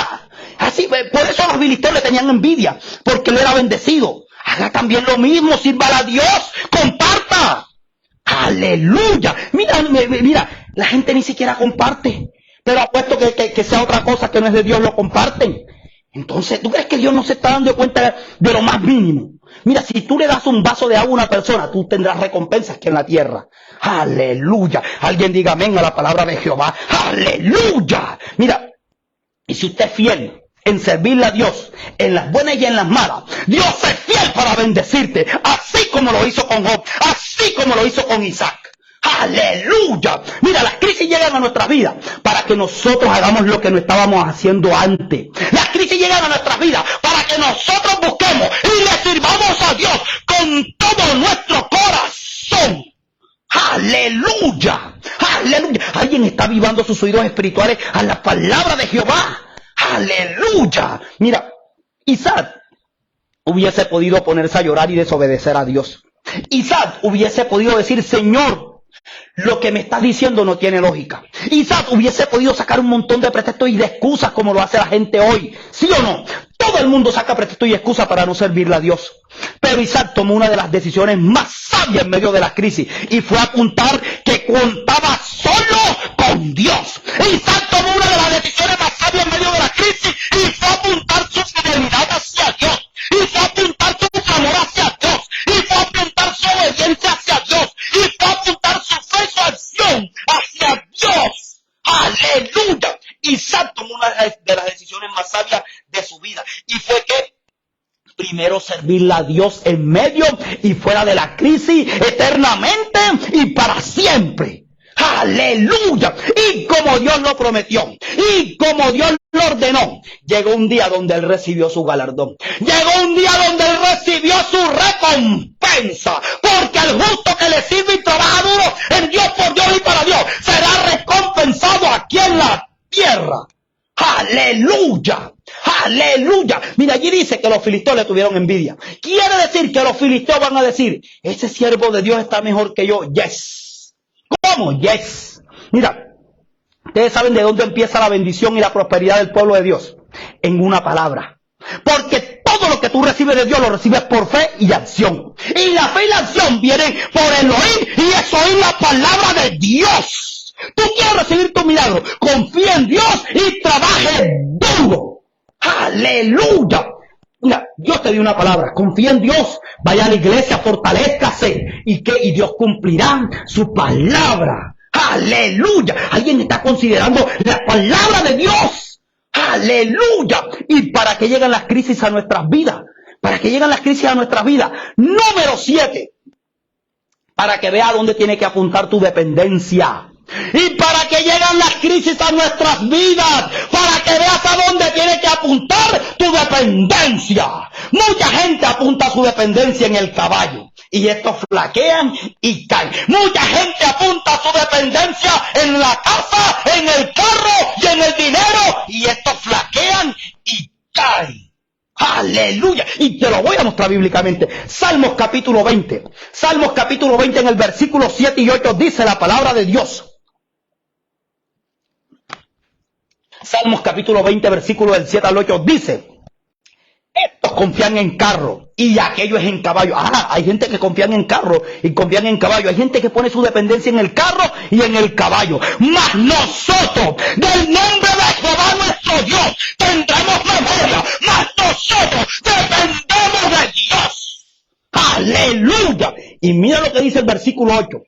Así, por eso los filisteos le tenían envidia, porque él era bendecido. Haga también lo mismo, sírvale a Dios, comparta. Aleluya. Mira, la gente ni siquiera comparte, pero apuesto que sea otra cosa que no es de Dios, lo comparten. Entonces, ¿tú crees que Dios no se está dando cuenta de lo más mínimo? Mira, si tú le das un vaso de agua a una persona, tú tendrás recompensas que en la tierra. Aleluya. Alguien diga amén a la palabra de Jehová. Aleluya. Mira, y si usted es fiel en servirle a Dios, en las buenas y en las malas, Dios es fiel para bendecirte, así como lo hizo con Job, así como lo hizo con Isaac. Aleluya. Mira, las crisis llegan a nuestras vidas para que nosotros hagamos lo que no estábamos haciendo antes. Las crisis llegan a nuestras vidas para que nosotros busquemos y le sirvamos a Dios con todo nuestro corazón. Aleluya. Aleluya. Alguien está avivando sus oídos espirituales a la palabra de Jehová. Aleluya. Mira, Isaac hubiese podido ponerse a llorar y desobedecer a Dios. Isaac hubiese podido decir, Señor, Lo que me estás diciendo no tiene lógica. Isaac hubiese podido sacar un montón de pretextos y de excusas como lo hace la gente hoy. ¿Sí o no? Todo el mundo saca pretextos y excusas para no servirle a Dios. Pero Isaac tomó una de las decisiones más sabias en medio de la crisis y fue apuntar que contaba solo con Dios. Isaac tomó una de las decisiones más sabias en medio de la crisis y fue apuntar su fidelidad hacia Dios. Y fue apuntar su amor hacia Dios. Y fue apuntar su obediencia hacia Dios. Y fue apuntar su fe y su acción hacia Dios. ¡Aleluya! Isaac tomó una de las decisiones más sabias de su vida. Y fue que primero servirle a Dios en medio y fuera de la crisis, eternamente y para siempre. ¡Aleluya! Y como Dios lo prometió, y como Dios lo ordenó, llegó un día donde él recibió su galardón. Llegó un día donde él recibió su recompensa. Porque el justo que le sirve y trabaja duro en Dios, por Dios y para Dios, será recompensado aquí en la tierra. ¡Aleluya! ¡Aleluya! Mira, allí dice que los filisteos le tuvieron envidia. Quiere decir que los filisteos van a decir, ese siervo de Dios está mejor que yo. Yes. ¿Cómo? Yes. Mira, ustedes saben de dónde empieza la bendición y la prosperidad del pueblo de Dios. En una palabra. Porque todo lo que tú recibes de Dios lo recibes por fe y acción. Y la fe y la acción vienen por el oír, y eso es la palabra de Dios. Tú quieres recibir tu milagro, confía en Dios y trabaje duro. ¡Aleluya! Mira, Dios te dio una palabra, confía en Dios, vaya a la iglesia, fortalézcase, y Dios cumplirá su palabra. ¡Aleluya! Alguien está considerando la palabra de Dios. ¡Aleluya! Y para que lleguen las crisis a nuestras vidas, número 7, para que vea dónde tiene que apuntar tu dependencia. Y para que lleguen las crisis a nuestras vidas, para que veas a dónde tiene que apuntar tu dependencia. Mucha gente apunta su dependencia en el caballo, y estos flaquean y caen. Mucha gente apunta su dependencia en la casa, en el carro y en el dinero, y estos flaquean y caen. ¡Aleluya! Y te lo voy a mostrar bíblicamente. Salmos capítulo 20. Salmos capítulo 20 en el versículo 7 y 8 dice la palabra de Dios. Salmos capítulo 20, versículo del 7 al 8 dice, estos confían en carro y aquellos en caballo. Hay gente que confían en carro y confían en caballo. Hay gente que pone su dependencia en el carro y en el caballo. Mas nosotros, del nombre de Jehová nuestro Dios, tendremos memoria. Mas nosotros dependemos de Dios. ¡Aleluya! Y mira lo que dice el versículo 8.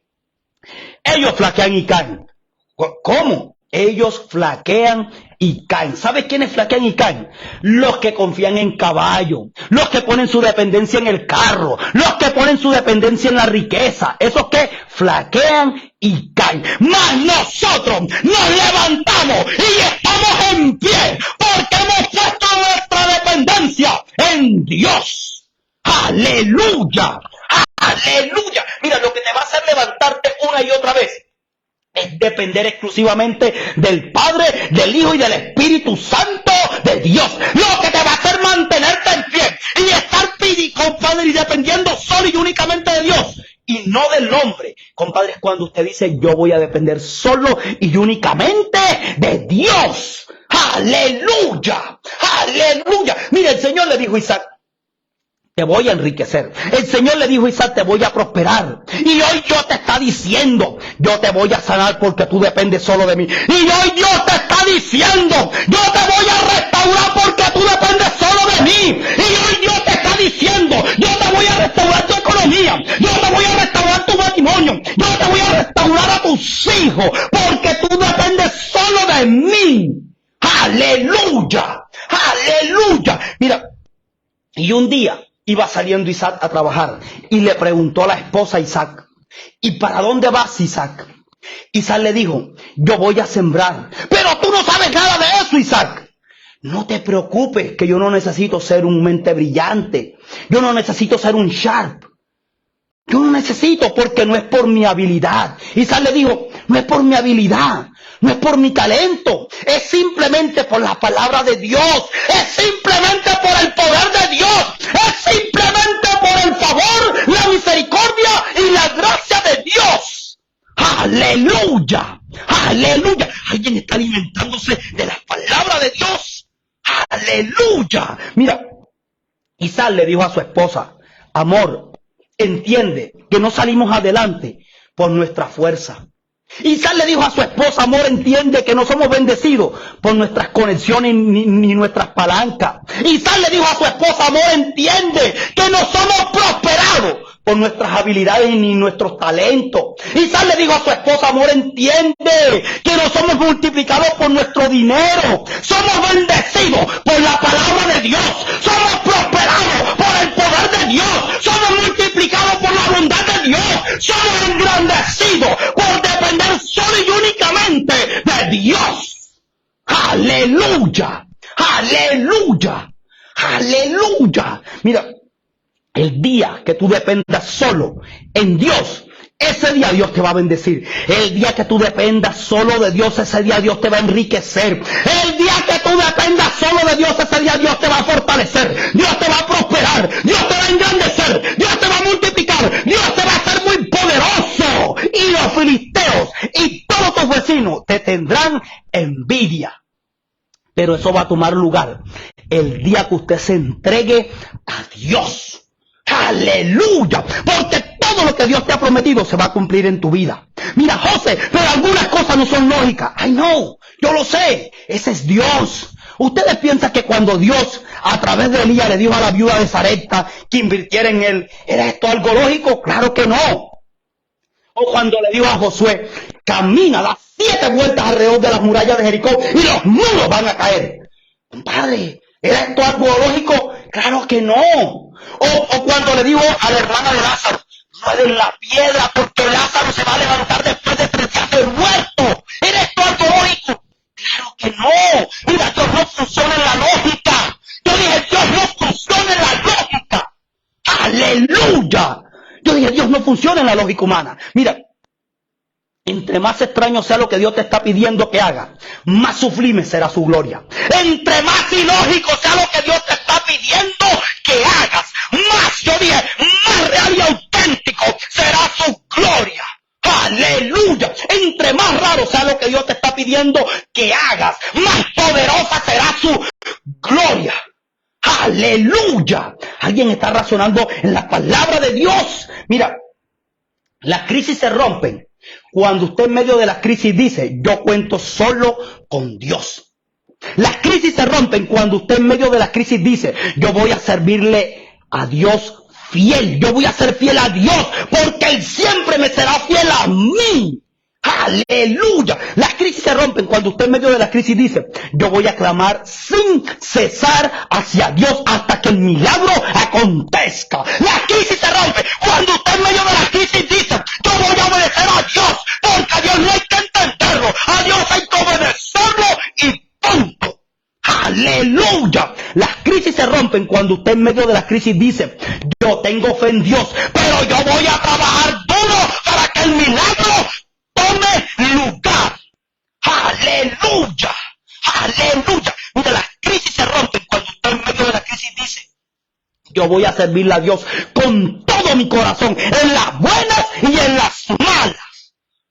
Ellos flaquean y caen. ¿Cómo? Ellos flaquean y caen. ¿Sabes quiénes flaquean y caen? Los que confían en caballo, los que ponen su dependencia en el carro, los que ponen su dependencia en la riqueza. Esos que flaquean y caen. Mas nosotros nos levantamos y estamos en pie porque hemos puesto nuestra dependencia en Dios. ¡Aleluya! ¡Aleluya! Mira, lo que te va a hacer levantarte una y otra vez es depender exclusivamente del Padre, del Hijo y del Espíritu Santo de Dios. Lo que te va a hacer mantenerte en pie y estar compadre, y dependiendo solo y únicamente de Dios y no del hombre. Compadre, es cuando usted dice, yo voy a depender solo y únicamente de Dios. ¡Aleluya! ¡Aleluya! Mira, el Señor le dijo a Isaac, te voy a enriquecer. El Señor le dijo a Isaac, te voy a prosperar. Y hoy Dios te está diciendo, yo te voy a sanar porque tú dependes solo de mí. Y hoy Dios te está diciendo, yo te voy a restaurar porque tú dependes solo de mí. Y hoy Dios te está diciendo, yo te voy a restaurar tu economía. Yo te voy a restaurar tu matrimonio. Yo te voy a restaurar a tus hijos porque tú dependes solo de mí. ¡Aleluya! ¡Aleluya! Mira, y un día iba saliendo Isaac a trabajar y le preguntó a la esposa Isaac, ¿y para dónde vas, Isaac? Isaac le dijo, yo voy a sembrar. Pero tú no sabes nada de eso, Isaac. No te preocupes, que yo no necesito ser un mente brillante. Yo no necesito ser un sharp. Yo no necesito, porque no es por mi habilidad. Isaac le dijo, no es por mi habilidad, no es por mi talento, es simplemente por la palabra de Dios, es simplemente por el poder de Dios, es simplemente por el favor, la misericordia y la gracia de Dios. Isaac le dijo a su esposa: amor, entiende que no salimos adelante por nuestra fuerza. Isaac le dijo a su esposa: amor, entiende que no somos bendecidos por nuestras conexiones ni nuestras palancas. Isaac le dijo a su esposa: amor, entiende que no somos prosperados por nuestras habilidades ni nuestros talentos. Isaac le dijo a su esposa: amor, entiende que no somos multiplicados por nuestro dinero. Somos bendecidos por la palabra de Dios. Somos prosperados por el poder de Dios. Somos multiplicados por la bondad de Dios. Somos engrandecidos por depender solo y únicamente de Dios. Aleluya, aleluya, aleluya. Mira, el día que tú dependas solo en Dios, ese día Dios te va a bendecir. El día que tú dependas solo de Dios, ese día Dios te va a enriquecer. El día que tú dependas solo de Dios, ese día Dios te va a fortalecer. Dios te va a prosperar. Dios te va a engrandecer. Dios te va a multiplicar. Dios te va a hacer muy poderoso. Y los filisteos y todos tus vecinos te tendrán envidia. Pero eso va a tomar lugar el día que usted se entregue a Dios. Aleluya, porque todo lo que Dios te ha prometido se va a cumplir en tu vida. Mira, José, pero algunas cosas no son lógicas. Ay, no, yo lo sé, ese es Dios. Ustedes piensan que cuando Dios a través de Elías le dijo a la viuda de Sarepta que invirtiera en él, ¿era esto algo lógico? Claro que no. O cuando le dijo a Josué: camina, da 7 vueltas alrededor de las murallas de Jericó y los muros van a caer. Compadre, ¿era esto algo lógico? Claro que no. O cuando le dijo a la hermana de Lázaro: mueven la piedra porque Lázaro se va a levantar después de 3 días de muerto. ¿Era esto algo lógico? Claro que no. Mira, Dios no funciona en la lógica. Yo dije, Dios no funciona en la lógica. Aleluya. Yo dije, Dios no funciona en la lógica humana. Mira, entre más extraño sea lo que Dios te está pidiendo que haga, más sublime será su gloria. Entre más ilógico sea lo que Dios te está pidiendo que hagas, más, yo dije, más real y auténtico será su gloria. Aleluya. Entre más raro sea lo que Dios te está pidiendo que hagas, más poderosa será su gloria. Aleluya. Alguien está razonando en la palabra de Dios. Mira, las crisis se rompen cuando usted en medio de las crisis dice: yo cuento solo con Dios. Las crisis se rompen cuando usted en medio de las crisis dice: yo voy a servirle a Dios fiel. Yo voy a ser fiel a Dios porque Él siempre me será fiel a mí. Aleluya. Las crisis se rompen cuando usted en medio de la crisis dice: yo voy a clamar sin cesar hacia Dios hasta que el milagro acontezca. La crisis se rompe cuando usted en medio de la crisis dice: yo voy a obedecer a Dios porque a Dios no hay que entenderlo, a Dios hay que obedecerlo y punto. Aleluya. Las crisis se rompen cuando usted en medio de la crisis dice: yo tengo fe en Dios, pero yo voy a trabajar duro para que el milagro tome lugar. Aleluya, aleluya. Mira, las crisis se rompen cuando usted en medio de la crisis dice: yo voy a servirle a Dios con todo mi corazón, en las buenas y en las malas.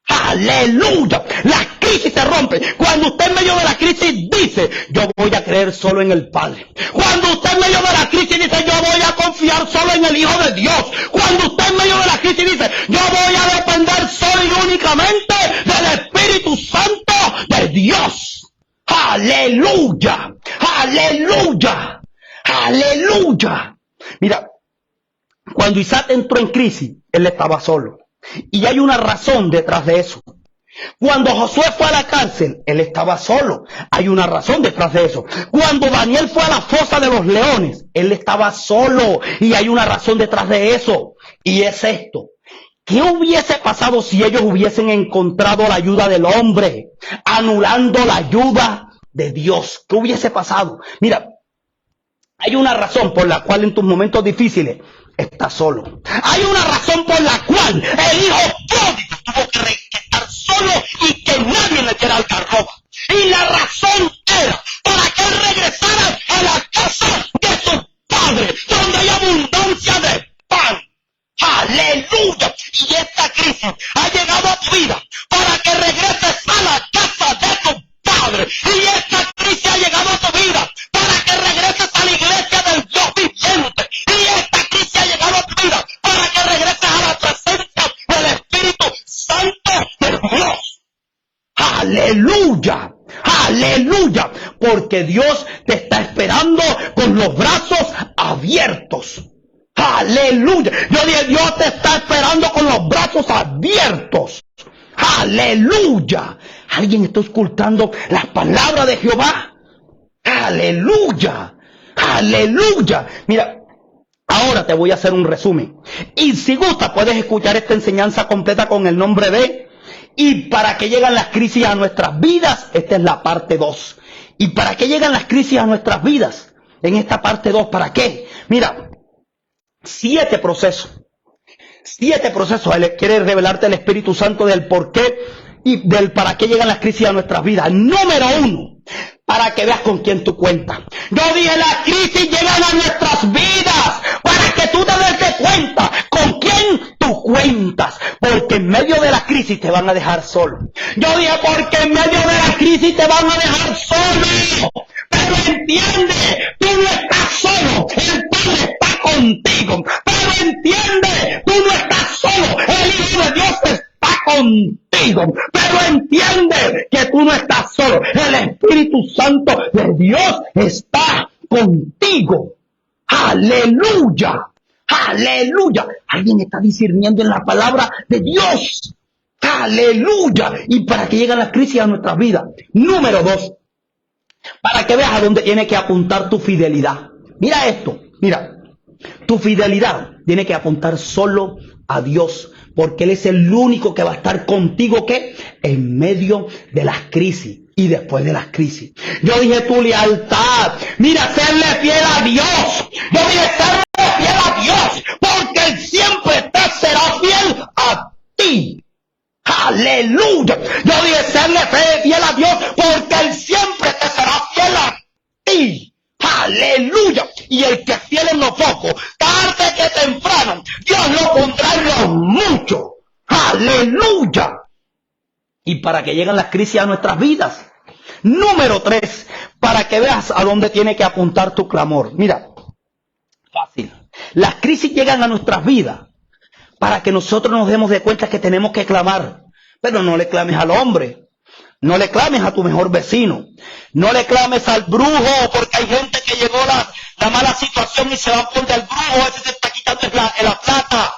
Aleluya. Las crisis se rompen cuando usted en medio de la crisis dice: yo voy a creer solo en el Padre. Cuando usted en medio de la crisis dice: yo voy a confiar solo en el Hijo de Dios. Cuando usted en medio de la crisis dice: yo voy a depender solo y únicamente del Espíritu Santo de Dios. Aleluya, aleluya, aleluya. Mira, cuando Isaac entró en crisis, él estaba solo. Y hay una razón detrás de eso. Cuando Josué fue a la cárcel, él estaba solo. Hay una razón detrás de eso. Cuando Daniel fue a la fosa de los leones, él estaba solo. Y hay una razón detrás de eso. Y es esto: ¿qué hubiese pasado si ellos hubiesen encontrado la ayuda del hombre, anulando la ayuda de Dios? ¿Qué hubiese pasado? Mira, hay una razón por la cual en tus momentos difíciles estás solo. Hay una razón por la cual el hijo pródigo tuvo que estar solo y que nadie le diera algarroba. Y la razón era para que él regresara a la casa de su padre, donde hay abundancia de pan. Aleluya. Y esta crisis ha llegado a tu vida para que regreses a la casa de tu padre. Y esta crisis ha llegado a tu vida para que regreses a la iglesia del Dios viviente. Aleluya. Aleluya. Porque Dios te está esperando con los brazos abiertos. Aleluya. Yo dije, Dios te está esperando con los brazos abiertos. Aleluya. ¿Alguien está escuchando las palabras de Jehová? Aleluya. Aleluya. Mira, ahora te voy a hacer un resumen. Y si gusta, puedes escuchar esta enseñanza completa con el nombre de "Y para qué llegan las crisis a nuestras vidas". Esta es la parte 2. ¿Y para qué llegan las crisis a nuestras vidas? En esta parte 2, ¿para qué? Mira, 7 procesos. 7 procesos. Él quiere revelarte el Espíritu Santo del por qué y del para qué llegan las crisis a nuestras vidas. Número 1, para que veas con quién tú cuentas. Yo dije, las crisis llegan a nuestras vidas para que tú te des cuenta con quién tú cuentas. Porque en medio de la crisis te van a dejar solo. Yo dije, porque en medio de la crisis te van a dejar solo. Pero entiende, tú no estás solo. El Padre está contigo. Pero entiende, tú no estás solo. El Hijo de Dios está contigo. Pero entiende que tú no estás solo. El Espíritu Santo de Dios está contigo. Aleluya. Aleluya. Alguien está discerniendo en la palabra de Dios. Aleluya. Y para que lleguen las crisis a nuestras vidas. Número 2. Para que veas a dónde tiene que apuntar tu fidelidad. Mira esto. Mira. Tu fidelidad tiene que apuntar solo a Dios. Porque Él es el único que va a estar contigo, ¿qué? En medio de las crisis y después de las crisis. Yo dije, tu lealtad. Mira, serle fiel a Dios. Yo dije, serle fiel a Dios. Porque Él siempre te será fiel a ti. Aleluya. Yo dije, serle fiel a Dios. Porque Él siempre te será fiel a ti. Aleluya. Y el que es fiel en lo poco, tarde que temprano, Dios lo pondrá en lo mucho. Aleluya. Y para que lleguen las crisis a nuestras vidas. Número 3, para que veas a dónde tiene que apuntar tu clamor. Mira, fácil. Las crisis llegan a nuestras vidas para que nosotros nos demos de cuenta que tenemos que clamar. Pero no le clames al hombre. No le clames a tu mejor vecino. No le clames al brujo, porque hay gente que llegó la mala situación y se va por el brujo. Ese se está quitando la plata.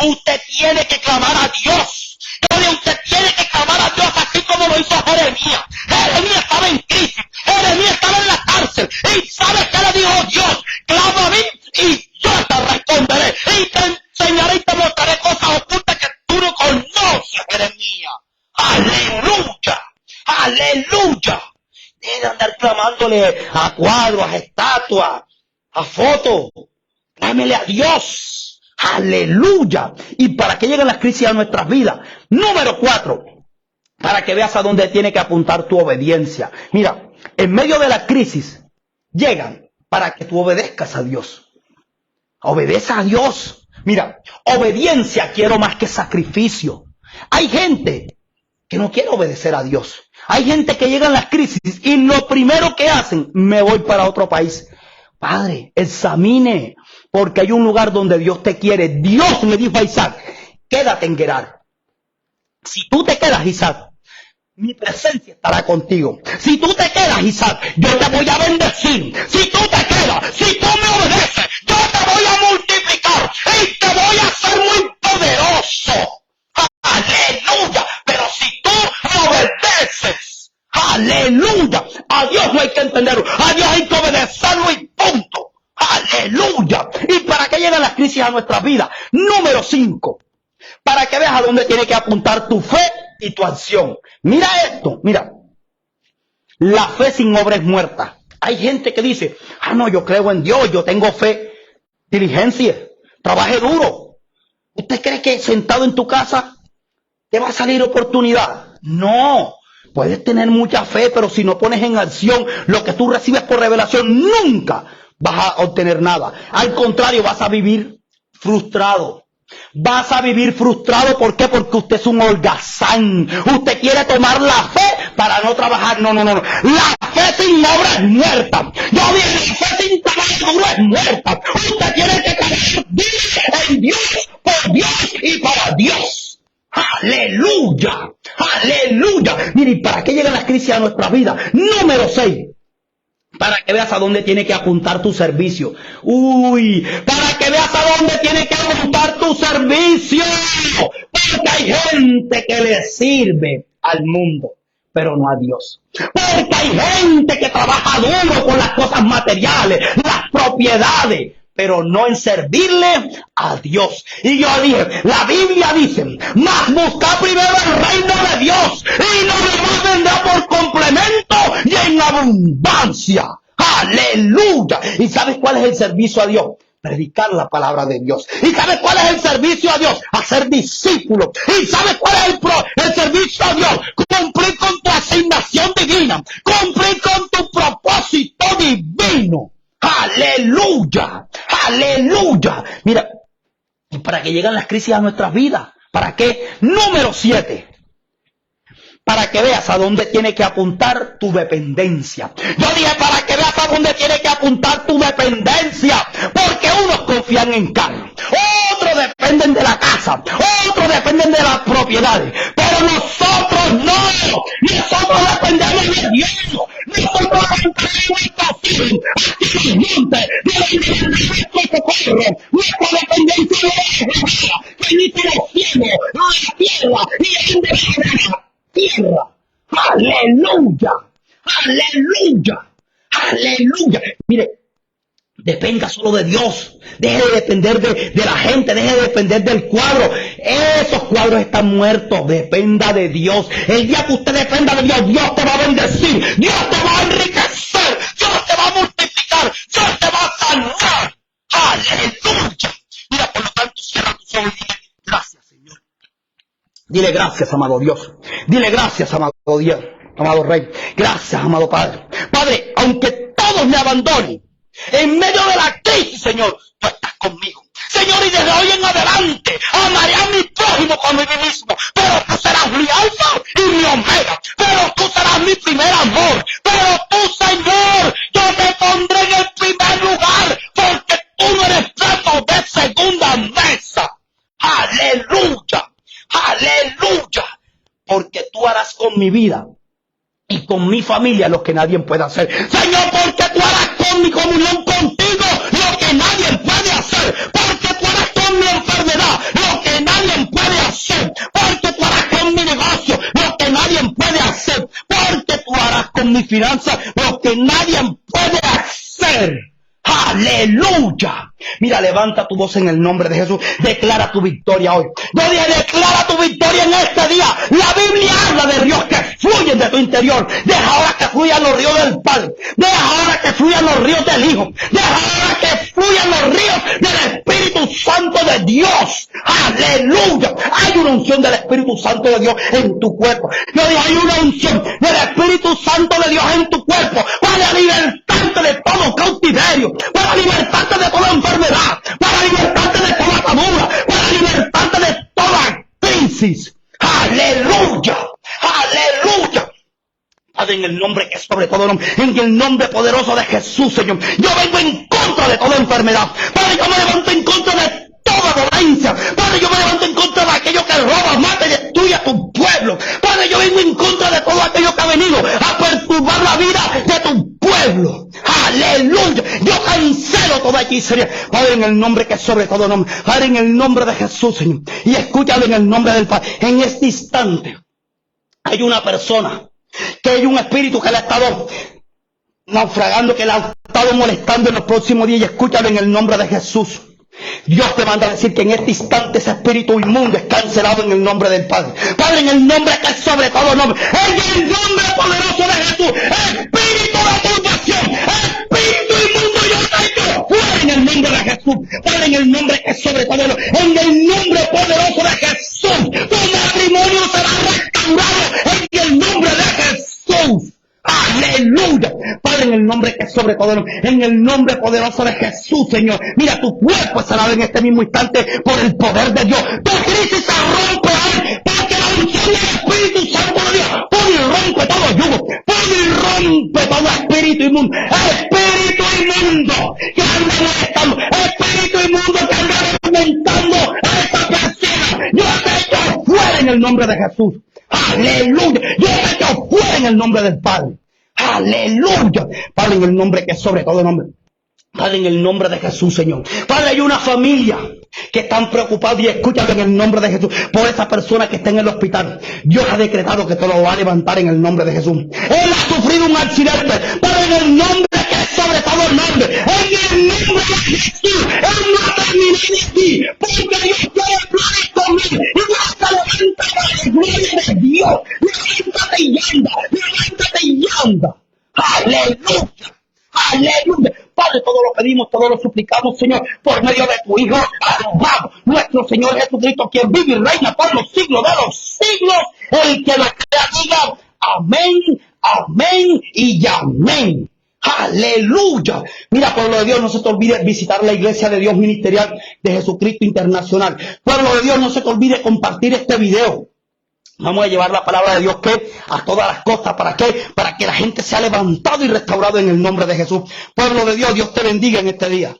Usted tiene que clamar a Dios. Usted tiene que clamar a Dios así como lo hizo Jeremías. Jeremías estaba en crisis. Jeremías estaba en la cárcel. ¿Y sabes qué le dijo Dios? Clama a mí y yo te responderé. Y te enseñaré y te mostraré cosas ocultas que tú no conoces, Jeremías. ¡Aleluya! ¡Aleluya! Debe andar clamándole a cuadros, a estatuas, a fotos. Clámele a Dios. ¡Aleluya! Y para que lleguen las crisis a nuestras vidas. Número 4. Para que veas a dónde tiene que apuntar tu obediencia. Mira, en medio de la crisis llegan para que tú obedezcas a Dios. Obedece a Dios. Mira, obediencia quiero más que sacrificio. Hay gente que no quiere obedecer a Dios. Hay gente que llega en las crisis y lo primero que hacen, me voy para otro país. Padre, examine, porque hay un lugar donde Dios te quiere. Dios le dijo a Isaac, quédate en Gerar. Si tú te quedas, Isaac, mi presencia estará contigo. Si tú te quedas, Isaac, yo te voy a bendecir. Si tú te quedas, si tú me obedeces, yo te voy a multiplicar y te voy a hacer muy poderoso. Aleluya. Pero si tú me obedeces, aleluya, a Dios no hay que entenderlo, a Dios hay que obedecerlo y punto. Aleluya. Y para que lleguen las crisis a nuestras vidas. Número 5. Para que veas a dónde tiene que apuntar tu fe y tu acción. Mira esto, mira. La fe sin obra es muerta. Hay gente que dice, no, yo creo en Dios, yo tengo fe. Diligencia, trabaje duro. ¿Usted cree que sentado en tu casa te va a salir oportunidad? No. Puedes tener mucha fe, pero si no pones en acción lo que tú recibes por revelación, nunca vas a obtener nada. Al contrario, vas a vivir frustrado. Vas a vivir frustrado, ¿por qué? Porque usted es un holgazán. Usted quiere tomar la fe para no trabajar. No. La fe sin obra es muerta. Yo dije, la fe sin trabajo duro es muerta. Usted tiene que trabajar en Dios, por Dios y para Dios. Aleluya, aleluya. Mire, ¿y para qué llegan las crisis a nuestra vida? Número 6. Para que veas a dónde tiene que apuntar tu servicio. Uy, para que veas a dónde tiene que apuntar tu servicio. Porque hay gente que le sirve al mundo, pero no a Dios. Porque hay gente que trabaja duro con las cosas materiales, las propiedades, pero no en servirle a Dios. Y yo dije, la Biblia dice, mas buscad primero el reino de Dios y lo demás vendrá por complemento y en abundancia. Aleluya. ¿Y sabes cuál es el servicio a Dios? Predicar la palabra de Dios. ¿Y sabes cuál es el servicio a Dios? Hacer discípulos. ¿Y sabes cuál es el servicio a Dios? Cumplir con tu asignación divina. Cumplir con tu propósito divino. Aleluya, aleluya. Mira, y para que lleguen las crisis a nuestras vidas, ¿para qué? Número 7. Para que veas a dónde tiene que apuntar tu dependencia. Yo dije para que veas a dónde tiene que apuntar tu dependencia. Porque unos confían en carros, otros dependen de la casa, otros dependen de las propiedades. Pero nosotros no. Nosotros dependemos de Dios. Nosotros dependemos de monte, nuestra dependencia de que dice los cielos, la tierra y el tierra. Aleluya, aleluya, aleluya. Mire, dependa solo de Dios. Deje de depender de la gente, deje de depender del cuadro. Esos cuadros están muertos. Dependa de Dios. El día que usted dependa de Dios, Dios te va a bendecir, Dios te va a enriquecer, Dios te va a multiplicar, Dios te va a sanar. Aleluya. Mira, por lo tanto, cierra tus ojos y dile gracias, Señor. Dile gracias, amado Dios. Dile gracias, amado Dios, amado Rey. Gracias, amado Padre. Padre, aunque todos me abandonen, en medio de la crisis, Señor, tú estás conmigo. Señor, y desde hoy en adelante amaré a mi prójimo como a mí mismo. Pero tú serás mi alfa y mi omega. Pero tú serás mi primer amor. Pero tú, Señor, yo te pondré en el primer lugar. Porque tú no eres plato de segunda mesa. Aleluya, aleluya. Porque tú harás con mi vida y con mi familia lo que nadie puede hacer. Señor, porque tú harás con mi comunión contigo lo que nadie puede hacer. Porque tú harás con mi enfermedad lo que nadie puede hacer. Porque tú harás con mi negocio lo que nadie puede hacer. Porque tú harás con mi finanza lo que nadie puede hacer. Aleluya. Mira, levanta tu voz en el nombre de Jesús. Declara tu victoria hoy. Yo dije, declara tu victoria en este día. La Biblia habla de ríos que fluyen de tu interior. Deja ahora que fluyan los ríos del Padre. Deja ahora que fluyan los ríos del Hijo. Deja ahora que fluyan los ríos del Espíritu Santo de Dios. Aleluya. Hay una unción del Espíritu Santo de Dios en tu cuerpo. Yo dije, hay una unción del Espíritu Santo de Dios en tu cuerpo para libertarte de todo cautiverio, para libertarte de toda enfermedad, para libertarte de toda atadura, para libertarte de toda crisis. Aleluya, aleluya. Padre, en el nombre que es sobre todo nombre, en el nombre poderoso de Jesús, Señor, yo vengo en contra de toda enfermedad. Padre, yo me levanto en contra de toda dolencia. Padre, yo me levanto en contra de aquello que roba, mata y destruye a tu pueblo. Padre, yo vengo en contra de todo aquello que ha venido a perturbar la vida de tu pueblo. Aleluya. Yo cancelo toda hechicería. Padre, en el nombre que es sobre todo nombre. Padre, en el nombre de Jesús, Señor. Y escúchame en el nombre del Padre. En este instante hay una persona que hay un espíritu que le ha estado naufragando, que le ha estado molestando en los próximos días. Y escúchame en el nombre de Jesús. Dios te manda a decir que en este instante ese espíritu inmundo es cancelado en el nombre del Padre. Padre, en el nombre que es sobre todo nombre, en el nombre poderoso de Jesús, espíritu de turbación, espíritu inmundo, yo te echo fuera en el nombre de Jesús. Padre, en el nombre que es sobre todo nombre, en el nombre poderoso de Jesús, tu matrimonio será restaurado en el nombre de Jesús. Aleluya. Padre, en el nombre que es sobre todo nombre, en el nombre poderoso de Jesús, Señor. Mira, tu cuerpo es sanado en este mismo instante por el poder de Dios. Tu crisis se rompe hoy, porque la unción del Espíritu Santo de Dios pone y rompe todo yugo, pone y rompe todo espíritu inmundo, espíritu inmundo que anda molestando, espíritu inmundo que anda alimentando a esta persona. Yo te echo fuera en el nombre de Jesús. Aleluya. Yo echo fuera en el nombre del Padre. Aleluya. Padre, en el nombre que es sobre todo nombre. Padre, en el nombre de Jesús, Señor. Padre, hay una familia que están preocupados y escúchame en el nombre de Jesús por esa persona que está en el hospital. Dios ha decretado que te lo va a levantar en el nombre de Jesús. Él ha sufrido un accidente, pero en el nombre que es sobre todo el nombre, en el nombre de Jesús, Él no ha terminado aquí, porque Dios quiere hablar conmigo y Dios te levanta para la gloria de Dios. Levántate y anda, levántate y anda. Aleluya. Aleluya. Padre, todo lo pedimos, todo lo suplicamos, Señor, por medio de tu Hijo amado, nuestro Señor Jesucristo, quien vive y reina por los siglos de los siglos. El que la crea diga amén, amén y amén. Aleluya. Mira, pueblo de Dios, no se te olvide visitar la iglesia de Dios ministerial de Jesucristo Internacional. Pueblo de Dios, no se te olvide compartir este video. Vamos a llevar la palabra de Dios que a todas las costas. ¿Para qué? Para que la gente sea levantado y restaurado en el nombre de Jesús. Pueblo de Dios, Dios te bendiga en este día.